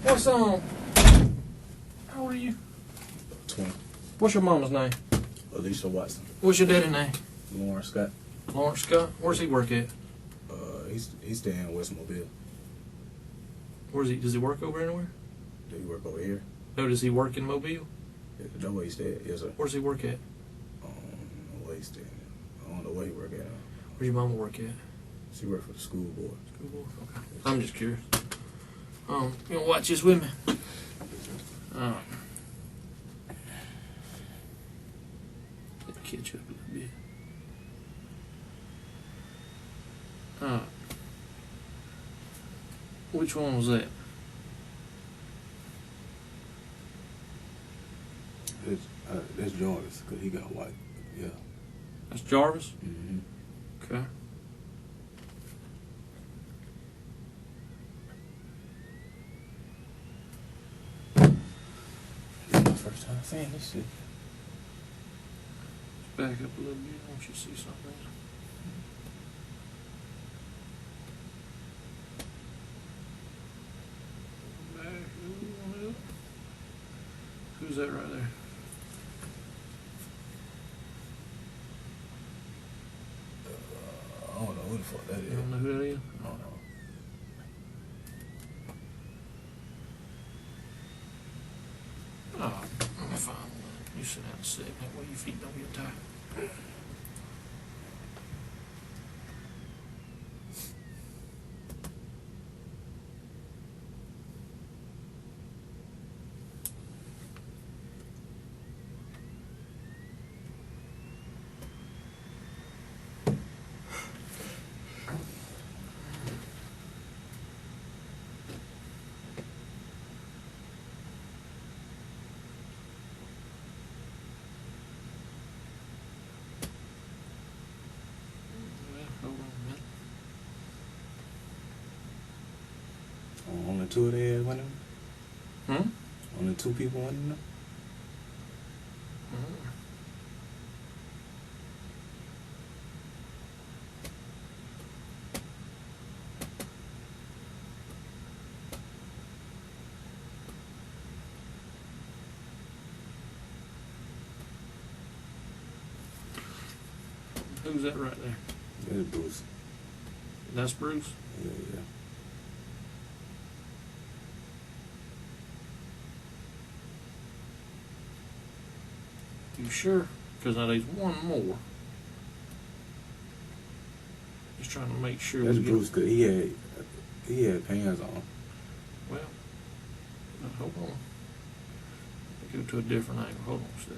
What's how old are you? 20. What's your mama's name? Alicia Watson. What's your daddy's name? Lawrence Scott. Lawrence Scott. Where's he work at? He's staying in West Mobile. Where's he? Does he work over anywhere? Do he work over here? No, does he work in Mobile? No way he stayed. Yes, sir. Where's he work at? No way he stayed. I don't know where he work at. Where's your mama work at? She work for the school board. School board. Okay. I'm just curious. You gonna watch this with me? Catch up a little bit. Which one was that? That's Jarvis, because he got white. Yeah. That's Jarvis? Mm-hmm. Okay. First time seeing this shit. Back up a little bit. I want you to see something. Back a little. Who's that right there? I don't know who the fuck that is. You don't know who that is? I don't know. Oh, I'm fine. You sit down a second. That way your feet don't get tired. Hold on a minute. Only two of they went in? Hmm? Only two people went in there? Who's that right there? That's Bruce. That's Bruce? Yeah, yeah. You sure? Because now there's one more. Just trying to make sure That's we Bruce, because he had pants on. Well, hold on. Go to a different angle. Hold on a sec.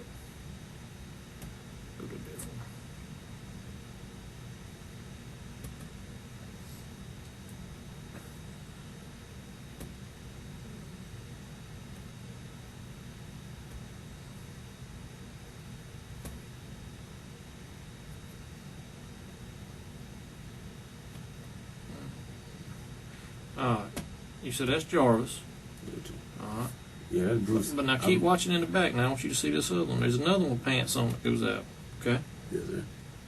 Go to a different one. Alright. You said that's Jarvis. Alright. Yeah, that's Bruce. But now keep watching in the back. Now I want you to see this other one. There's another one with pants on that goes out. Okay? Yes, sir.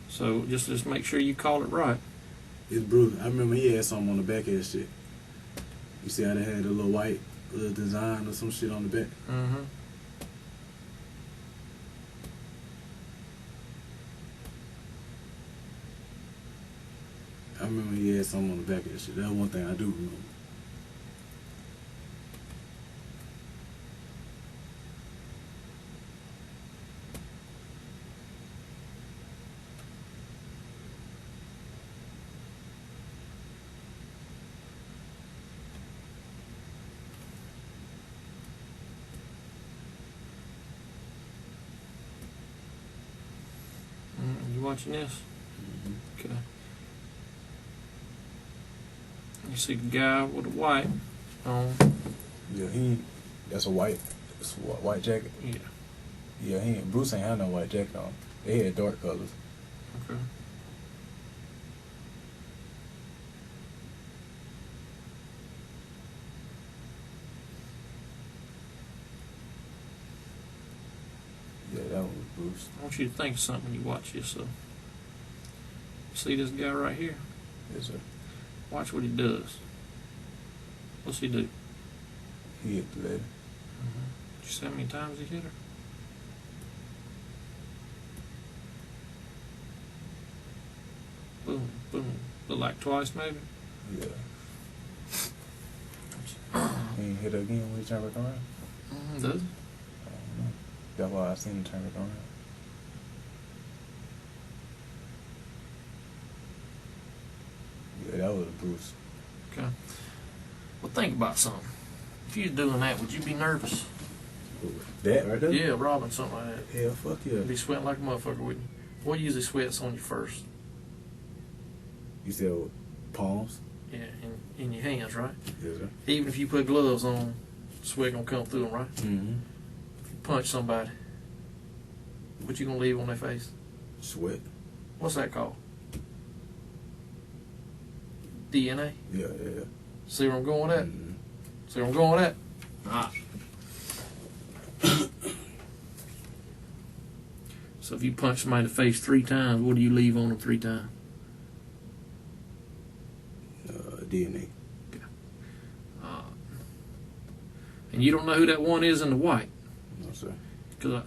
So just make sure you call it right. It's Bruce. I remember he had something on the back of his shit. You see how they had a little white little design or some shit on the back? Mm-hmm. I remember he had something on the back of his shit. That's one thing I do remember. You watching this? Mm-hmm. Okay. You see the guy with the white on. Yeah, that's a white jacket. Yeah. Yeah, Bruce ain't had no white jacket on. They had dark colors. Okay. Yeah, that was Bruce. I want you to think of something when you watch this. So, see this guy right here? Yes, sir. Watch what he does. What's he do? He hit the lady. Did you see how many times he hit her? Boom, boom. But like twice, maybe? Yeah. He ain't hit her again when he turned back around. Does he? I don't know. That's why I seen him turn back around. Yeah, that was a Bruce. Okay. Well, think about something. If you was doing that, would you be nervous? That right there? Yeah, robbing something like that. Hell, fuck yeah. You'd be sweating like a motherfucker, wouldn't you? What usually sweats on you first? You said palms? Yeah, in your hands, right? Yes, sir. Even if you put gloves on, sweat gonna come through them, right? Mm-hmm. If you punch somebody, what you gonna leave on their face? Sweat? What's that called? DNA? Yeah, yeah. See where I'm going with that? Mm-hmm. See where I'm going with that? Ah. So if you punch somebody in the face 3 times, what do you leave on them 3 times? DNA. And you don't know who that one is in the white. No, sir. Because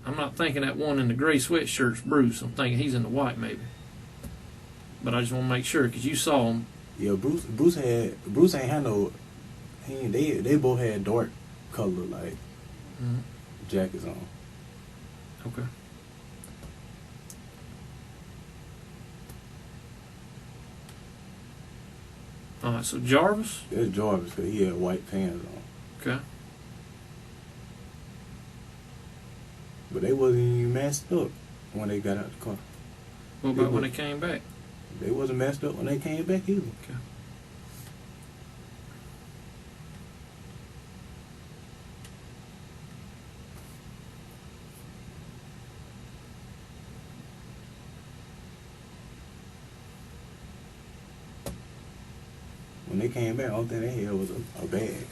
I'm not thinking that one in the gray sweatshirt's Bruce. I'm thinking he's in the white maybe. But I just want to make sure because you saw him. Yeah, Bruce ain't had no. They both had dark color like jackets on. Okay. All right. So Jarvis. That's Jarvis because he had white pants on. Okay. But they wasn't even messed up when they got out the car. What about when they came back? They wasn't messed up when they came back either. Okay. When they came back, all thing they had was a bag.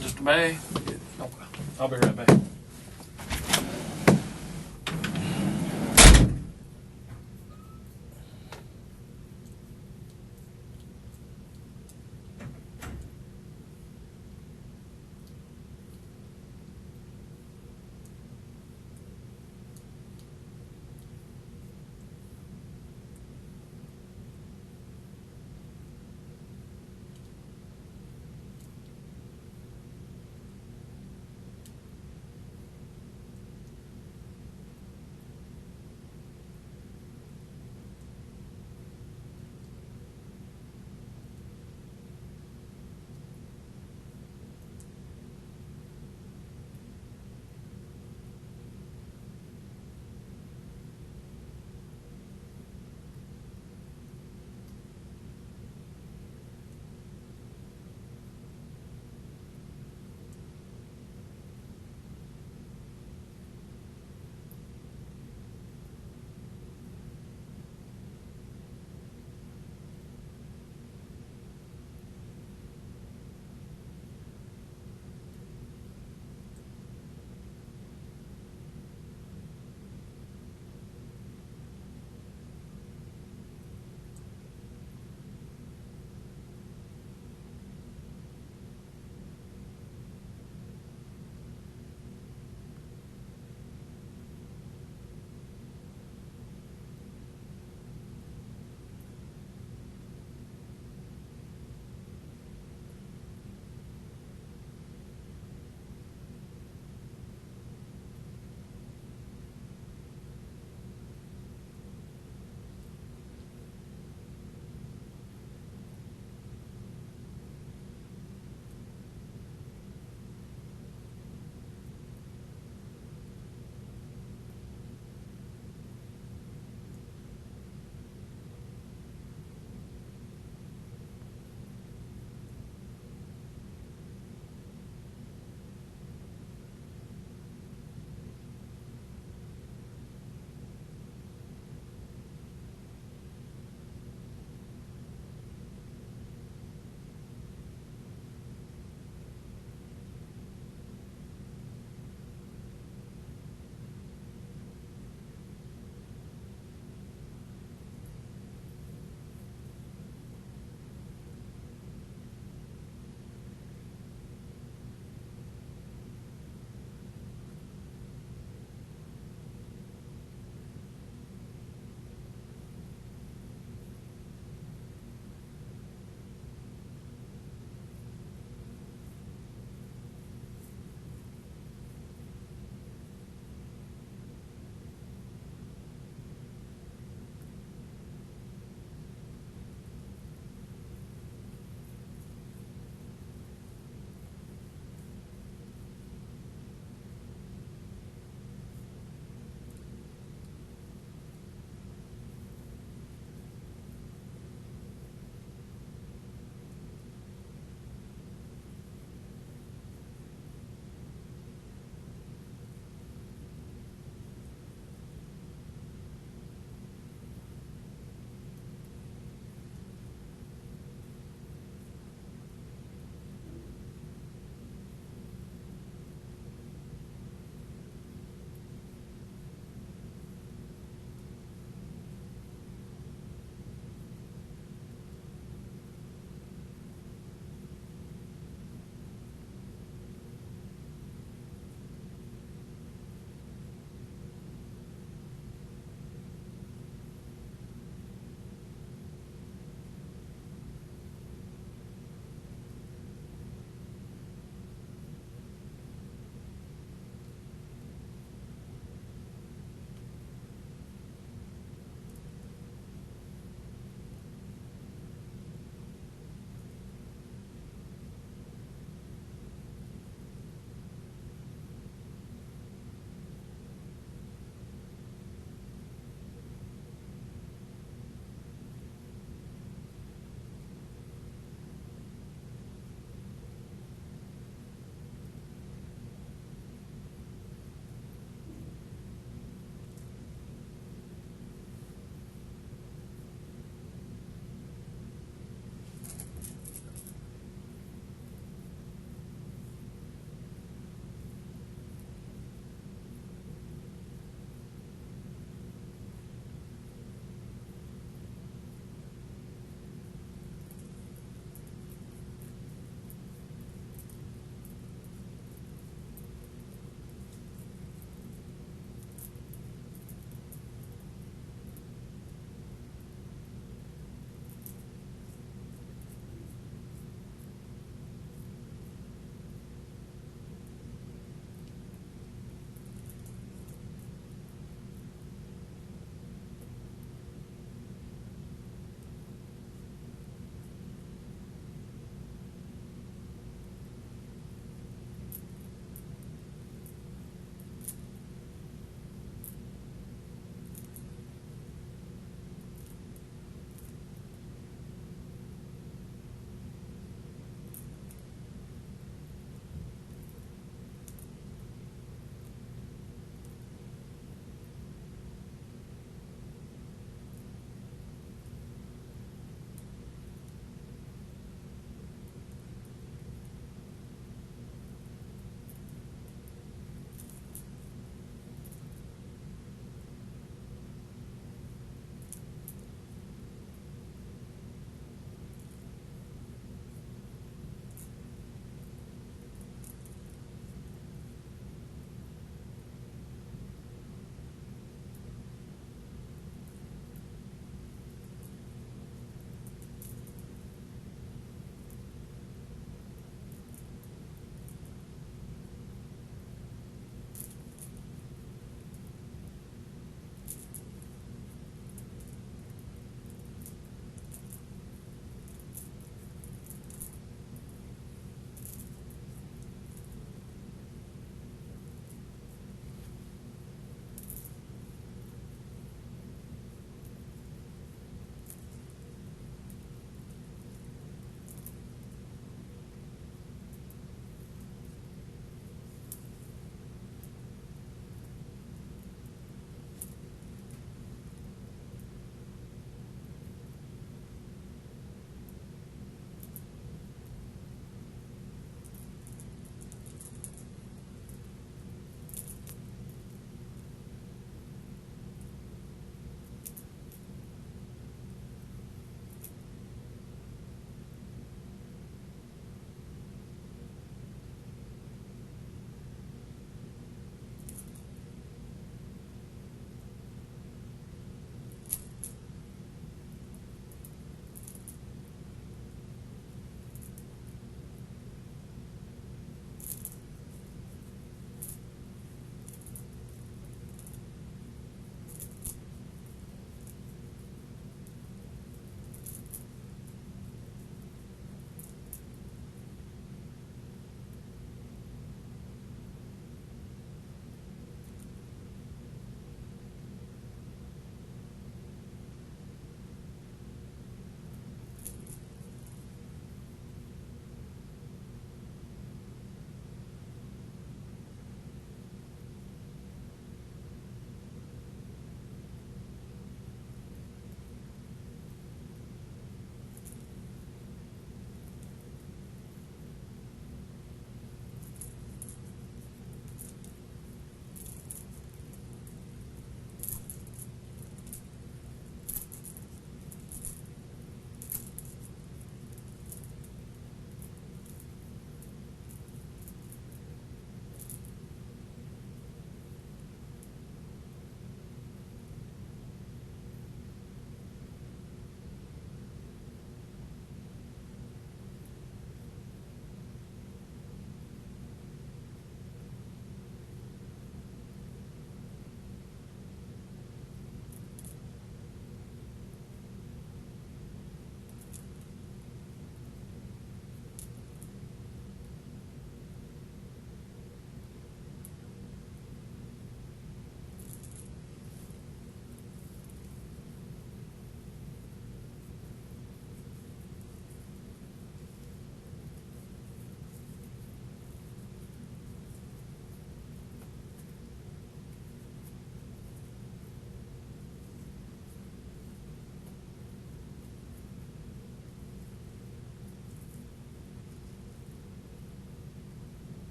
Just a bag? Yeah. Okay. I'll be right back.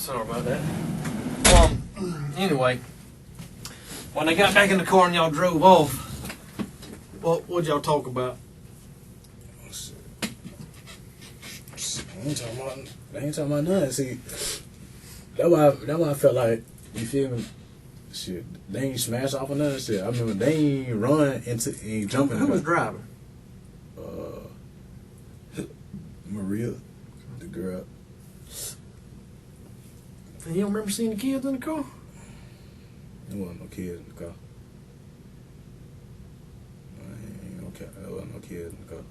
Sorry about that. Anyway, when they got back in the car and y'all drove off, what'd y'all talk about? They ain't talking about nothing. See, that's why I felt like, you feel me? Shit, they ain't smash off or nothing. Shit, I remember they ain't run into ain't jumping. Who was driving? Maria, the girl. And you don't remember seeing the kids in the car? There wasn't no kids in the car. There wasn't no kids in the car.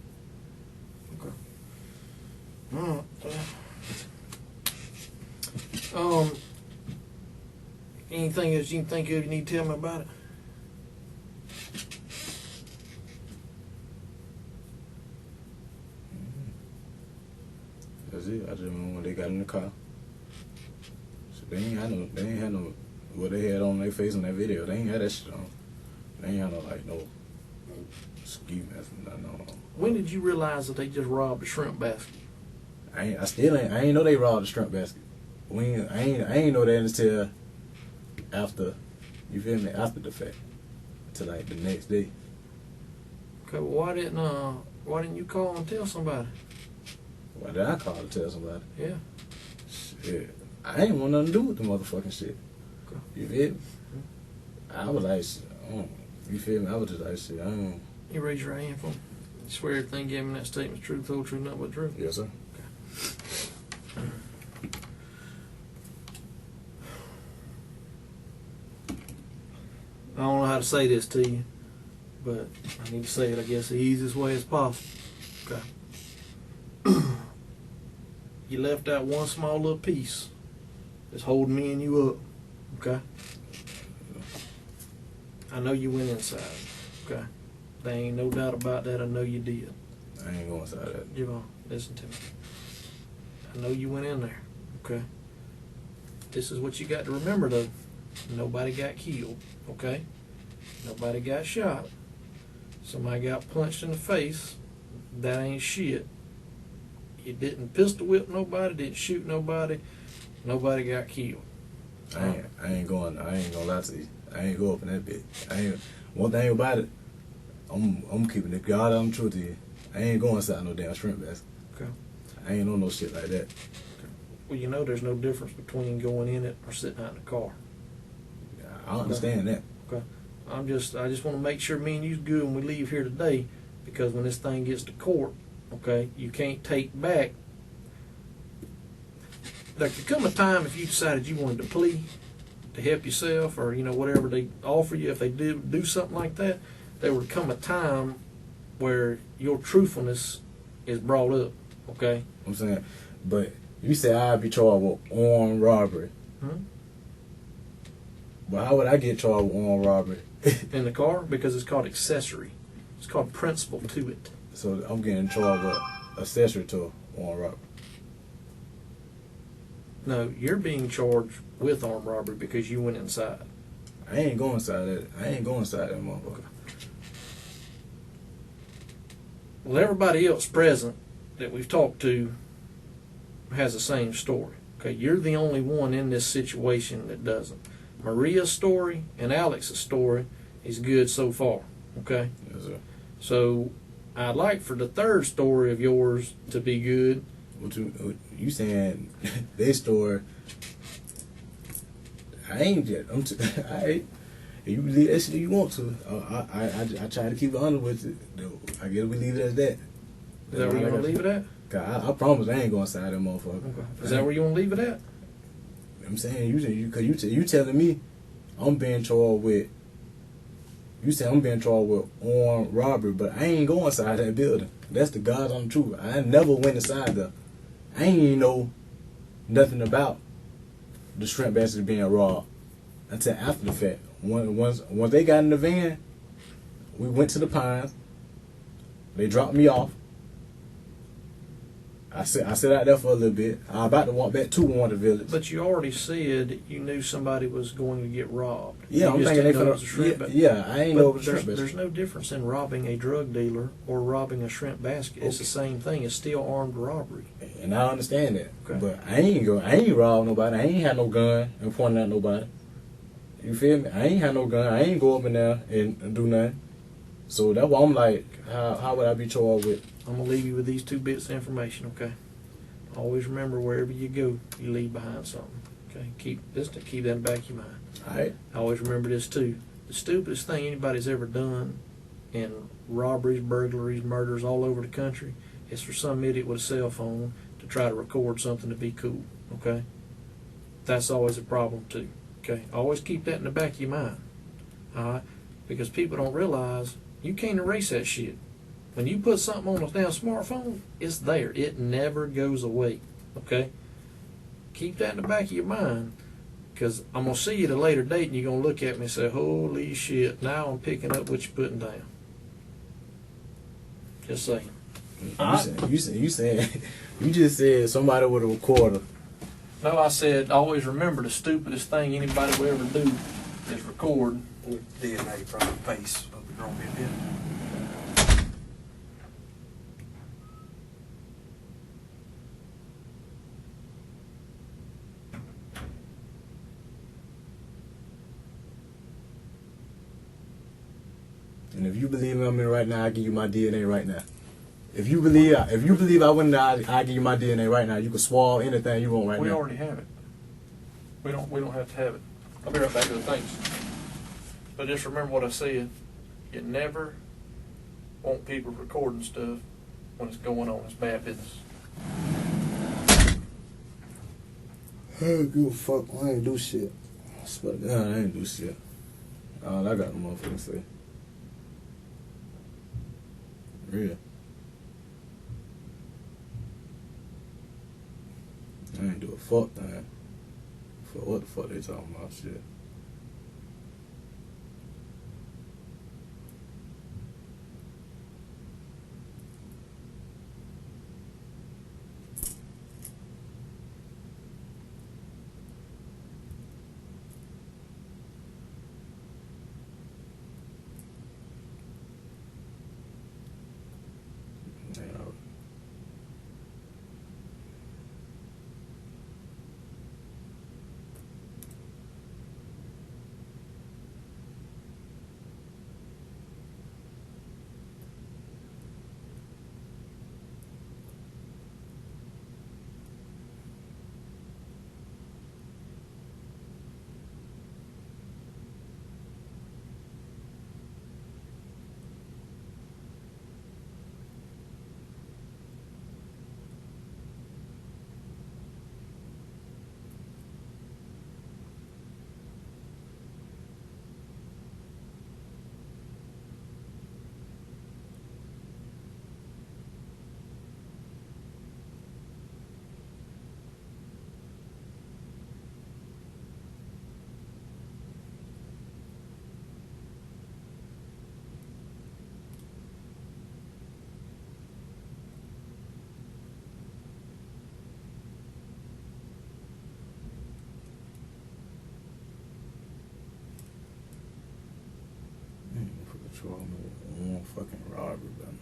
Anything else you can think of you need to tell me about it? That's it. I just remember when they got in the car. So they ain't had no what they had on their face in that video. They ain't had that shit on. They ain't had no ski mask or nothing on. When did you realize that they just robbed a shrimp basket? I ain't know they robbed the shrimp basket. I ain't know that until after, you feel me, after the fact. Till like the next day. Okay, well, why didn't you call and tell somebody? Why did I call to tell somebody? Yeah. Shit. I ain't want nothing to do with the motherfucking shit. Okay. You feel me? I was like, you feel me? I was just like, shit, I don't. You raise your hand for me. You swear everything given in that statement's true, whole truth, nothing but truth? Yes, sir. I don't know how to say this to you, but I need to say it, I guess, the easiest way as possible. Okay. You left out one small little piece that's holding me and you up. Okay? I know you went inside. Okay? There ain't no doubt about that. I know you did. I ain't going inside that. Javon, listen to me. I know you went in there. Okay? This is what you got to remember, though. Nobody got killed. Okay? Nobody got shot. Somebody got punched in the face. That ain't shit. You didn't pistol whip nobody, didn't shoot nobody. Nobody got killed. I ain't gonna lie to you. I ain't go up in that bitch. One thing about it, I'm keeping the God I'm true to you. I ain't going inside no damn shrimp basket. Okay. I ain't on no shit like that. Well, you know there's no difference between going in it or sitting out in the car. I understand that. Okay. I just want to make sure me and you's good when we leave here today, because when this thing gets to court, okay, you can't take back. There could come a time if you decided you wanted to plea to help yourself, or whatever they offer you, if they do something like that, there would come a time where your truthfulness is brought up. Okay. I'm saying, but you said I'd be charged with armed robbery. Hmm? But how would I get charged with armed robbery? In the car? Because it's called accessory. It's called principal to it. So I'm getting charged with accessory to armed robbery. No, you're being charged with armed robbery because you went inside. I ain't going inside that. I ain't going inside that motherfucker. Well, everybody else present that we've talked to has the same story. Okay, you're the only one in this situation that doesn't. Maria's story and Alex's story is good so far. Okay? Yes, sir. So I'd like for the third story of yours to be good. What you saying? Their story. I ain't yet. If you believe that shit you want to, I try to keep it honest with it. I guess we leave it as that. Is that where you want to leave it at? I promise I ain't going inside that motherfucker. Okay. Is that where you want to leave it at? I'm saying you telling me I'm being charged with. You say I'm being charged with armed robbery, but I ain't going inside that building. That's the goddamn truth. I never went inside there. I ain't even know nothing about the shrimp basket being robbed until after the fact. Once they got in the van, we went to the Pines. They dropped me off. I sat out there for a little bit. I'm about to walk back to Warner Village. But you already said you knew somebody was going to get robbed. Yeah, you I'm just thinking they didn't know it was a shrimp finna. basket. Yeah, I ain't know it was a there's, shrimp basket. there's no difference in robbing a drug dealer or robbing a shrimp basket. It's the same thing. It's still armed robbery. And I understand that. Okay. But I ain't robbed nobody. I ain't had no gun and pointing at nobody. You feel me? I ain't had no gun. I ain't go up in there and do nothing. So that's why I'm like, how would I be charged with? I'm gonna leave you with these 2 bits of information, okay? Always remember, wherever you go, you leave behind something. Okay, keep that in the back of your mind. All right. Always remember this too. The stupidest thing anybody's ever done in robberies, burglaries, murders all over the country is for some idiot with a cell phone to try to record something to be cool. Okay, that's always a problem too. Okay, always keep that in the back of your mind. All right, because people don't realize you can't erase that shit. When you put something on a damn smartphone, it's there. It never goes away. Okay? Keep that in the back of your mind, because I'm going to see you at a later date and you're going to look at me and say, holy shit, now I'm picking up what you're putting down. Just saying. You just said somebody with a recorder. No, I said always remember the stupidest thing anybody will ever do is record. DNA from the face of the grown man. And if you believe I'm in right now, I give you my DNA right now. If you believe I wouldn't, I give you my DNA right now. You can swallow anything you want right We now. already have it. We don't have to have it. I'll be right back to the things. But just remember what I said. You never want people recording stuff when it's going on. It's bad business. I don't give a fuck. I ain't do shit. I swear to God, I ain't do shit. All I got the motherfucker say. Real. I ain't do a fuck thing. For what the fuck they talking about shit. One fucking robbery, brother.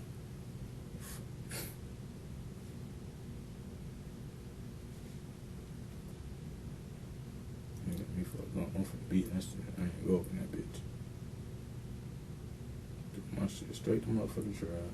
Me fuck up. I'm finna beat that shit. I ain't go up in that bitch. Took my shit straight to motherfucking drive.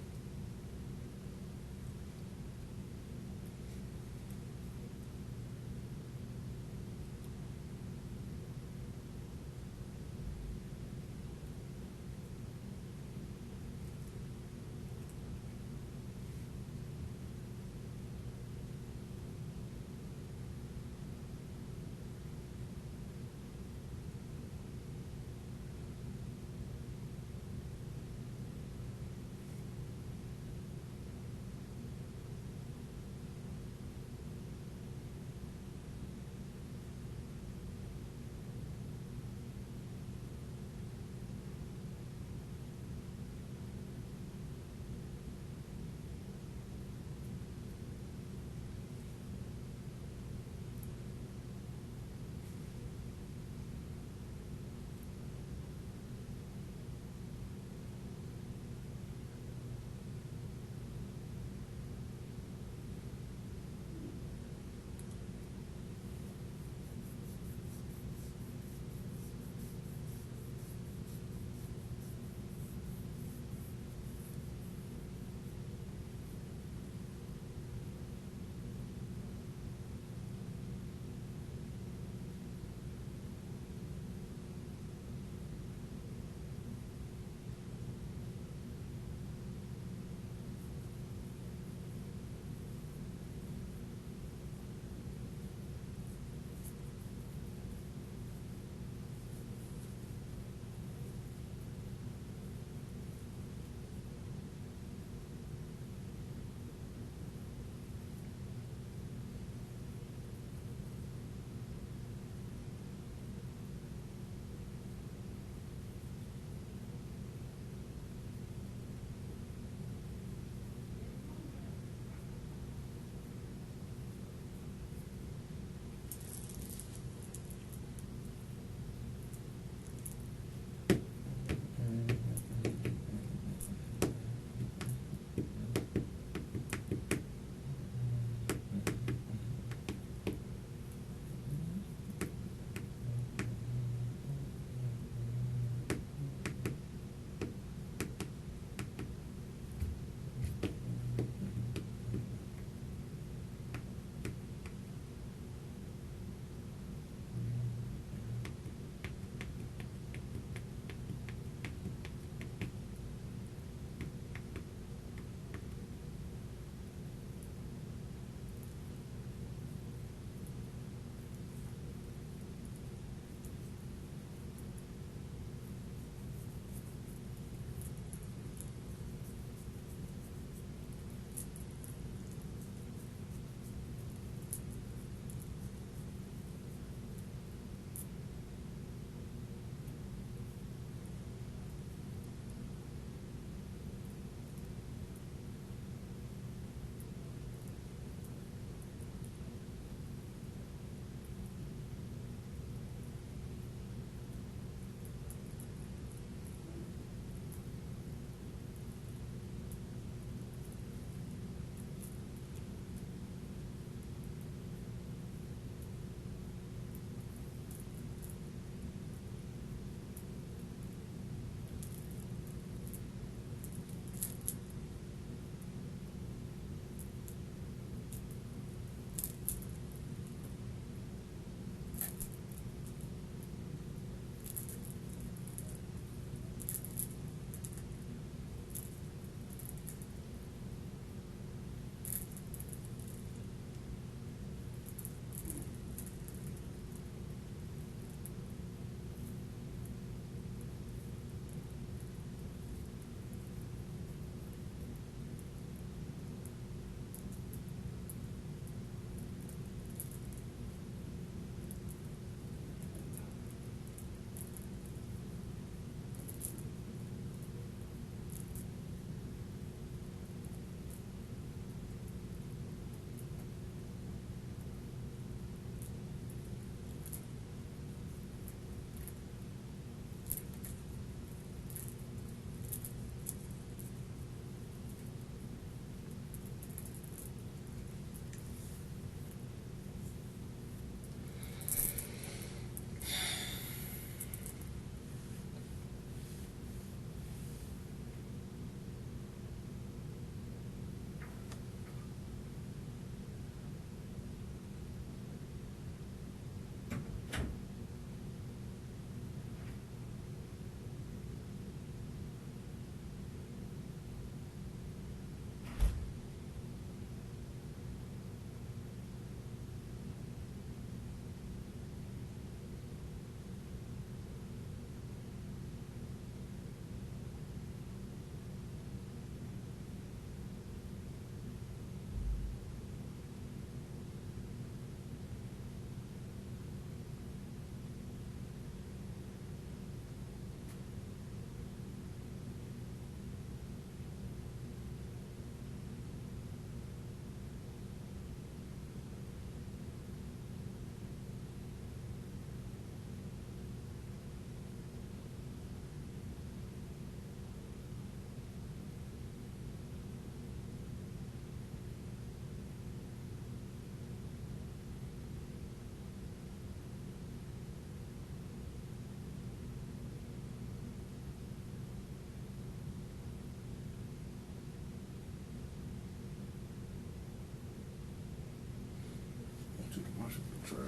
Fuck.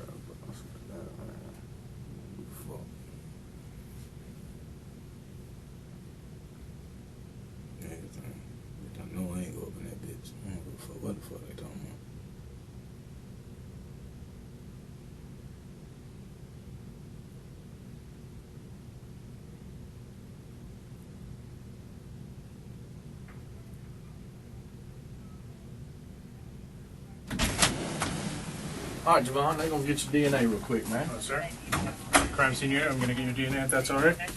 Everything. I know I ain't go up in that bitch. I don't give a fuck what the fuck they talking about. All right, Javon, they're gonna get your DNA real quick, man. Oh, sir. Crime scene unit, I'm going to get your DNA if that's all right. Okay.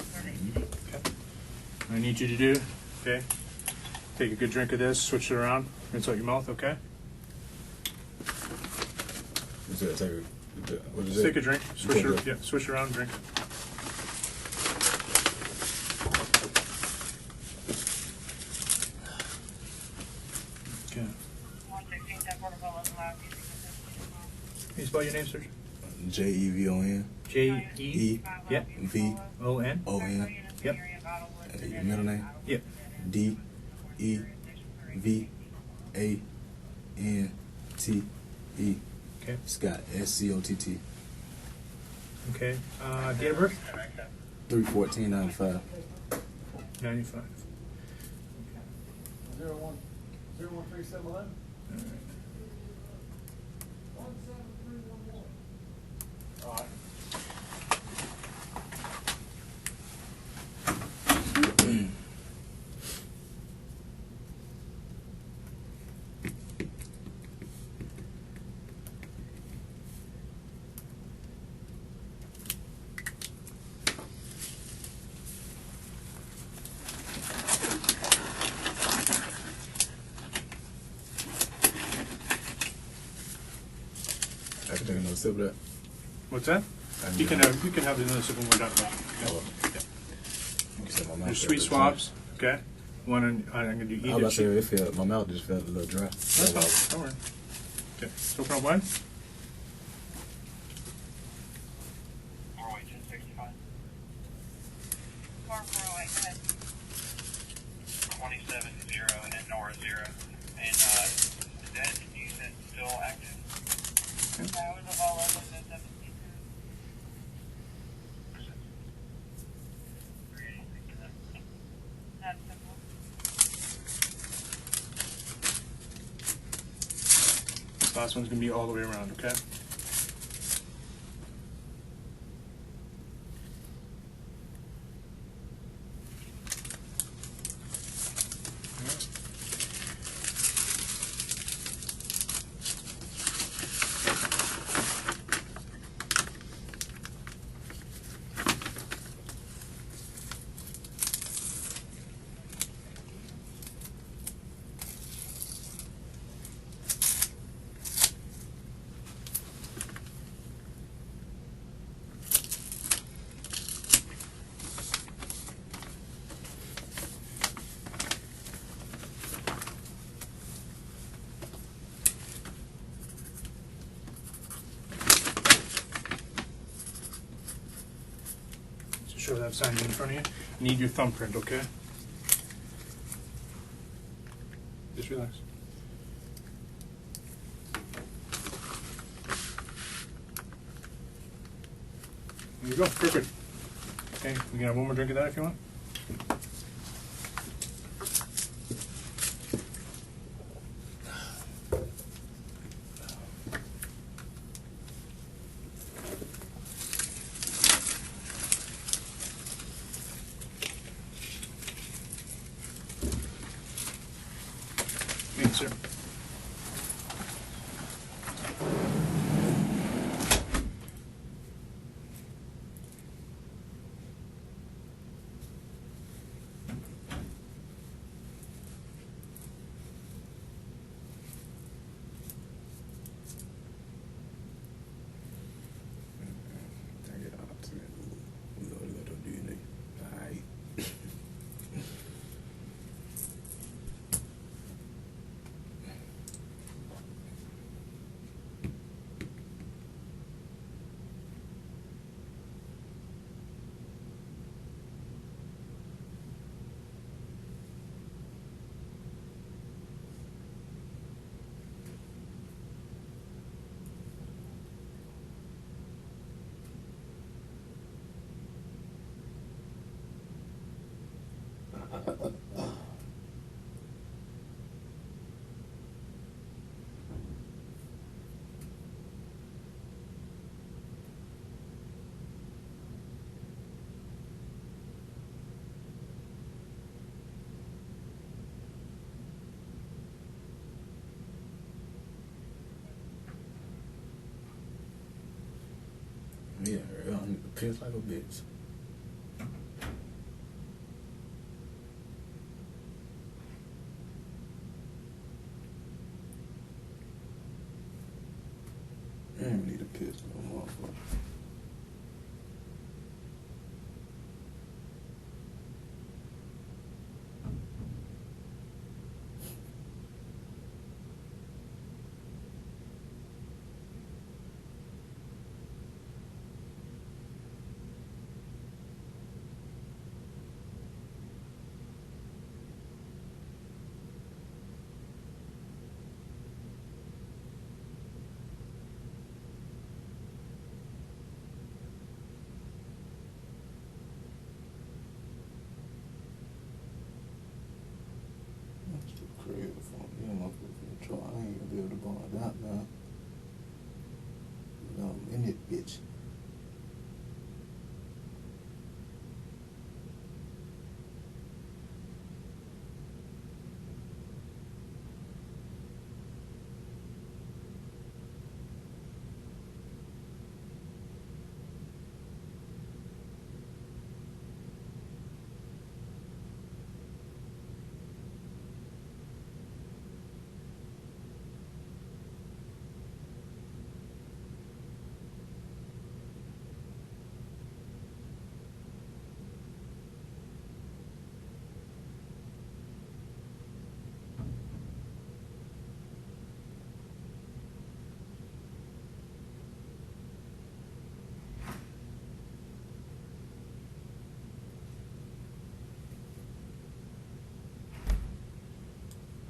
What I need you to do, okay, take a good drink of this, switch it around, rinse out your mouth, okay? What is that? What is Just take that? a drink, switch it, yeah, switch it around, and drink. Okay. Can you spell your name, sir? JEVON. J-E? Yep. VON. O-N? Yep. Your middle name? Yep. DEVANTE. Okay. Scott. SCOTT. Okay. Date of birth? 3/14/95. 95. 013711. All right. I can take another sip of that. What's that? You can have another sip when we're done. Oh, you can say my mouth There's felt sweet a little swabs. Okay. One, I'm going to do dry. I either. was about to say, my mouth just felt a little dry. That's fine. Don't worry. Okay. So from one. 27-0 and then Nora 0. And is that unit still active? That was a Volvo with the 72. That's simple. This last one's going to be all the way around, okay? Sure that signed in front of you. Need your thumbprint, okay? Just relax. There you go, perfect. Okay, you can have one more drink of that if you want. Thanks, sir. Yeah, I need to piss like a bitch. I don't need to piss no motherfucker. That's too creative for me. I'm not gonna try. I ain't gonna be able to bond that now. No, I'm in it, bitch.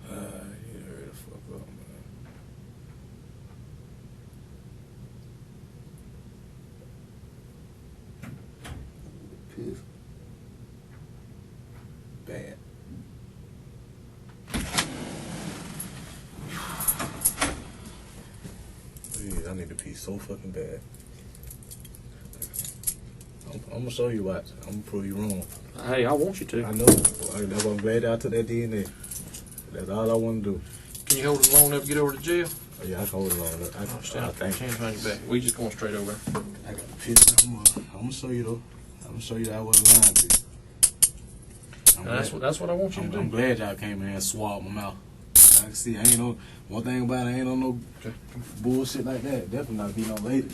You hurry the fuck up, man. Piss. Bad. Please, I need to pee so fucking bad. I'm gonna show you what. I'm gonna prove you wrong. Hey, I want you to. I know. That's why I'm glad I took that DNA. That's all I want to do. Can you hold it long enough to get over to jail? Oh, yeah, I can hold it on. I think. Hands behind your back. We just going straight over. I got the picture. I'm gonna show you though. I'm gonna show you that I wasn't lying to you. That's what I want you to I'm do. glad y'all came in here and swabbed my mouth. I can see I ain't no one thing about it. I ain't on no bullshit like that. Definitely not be no lady.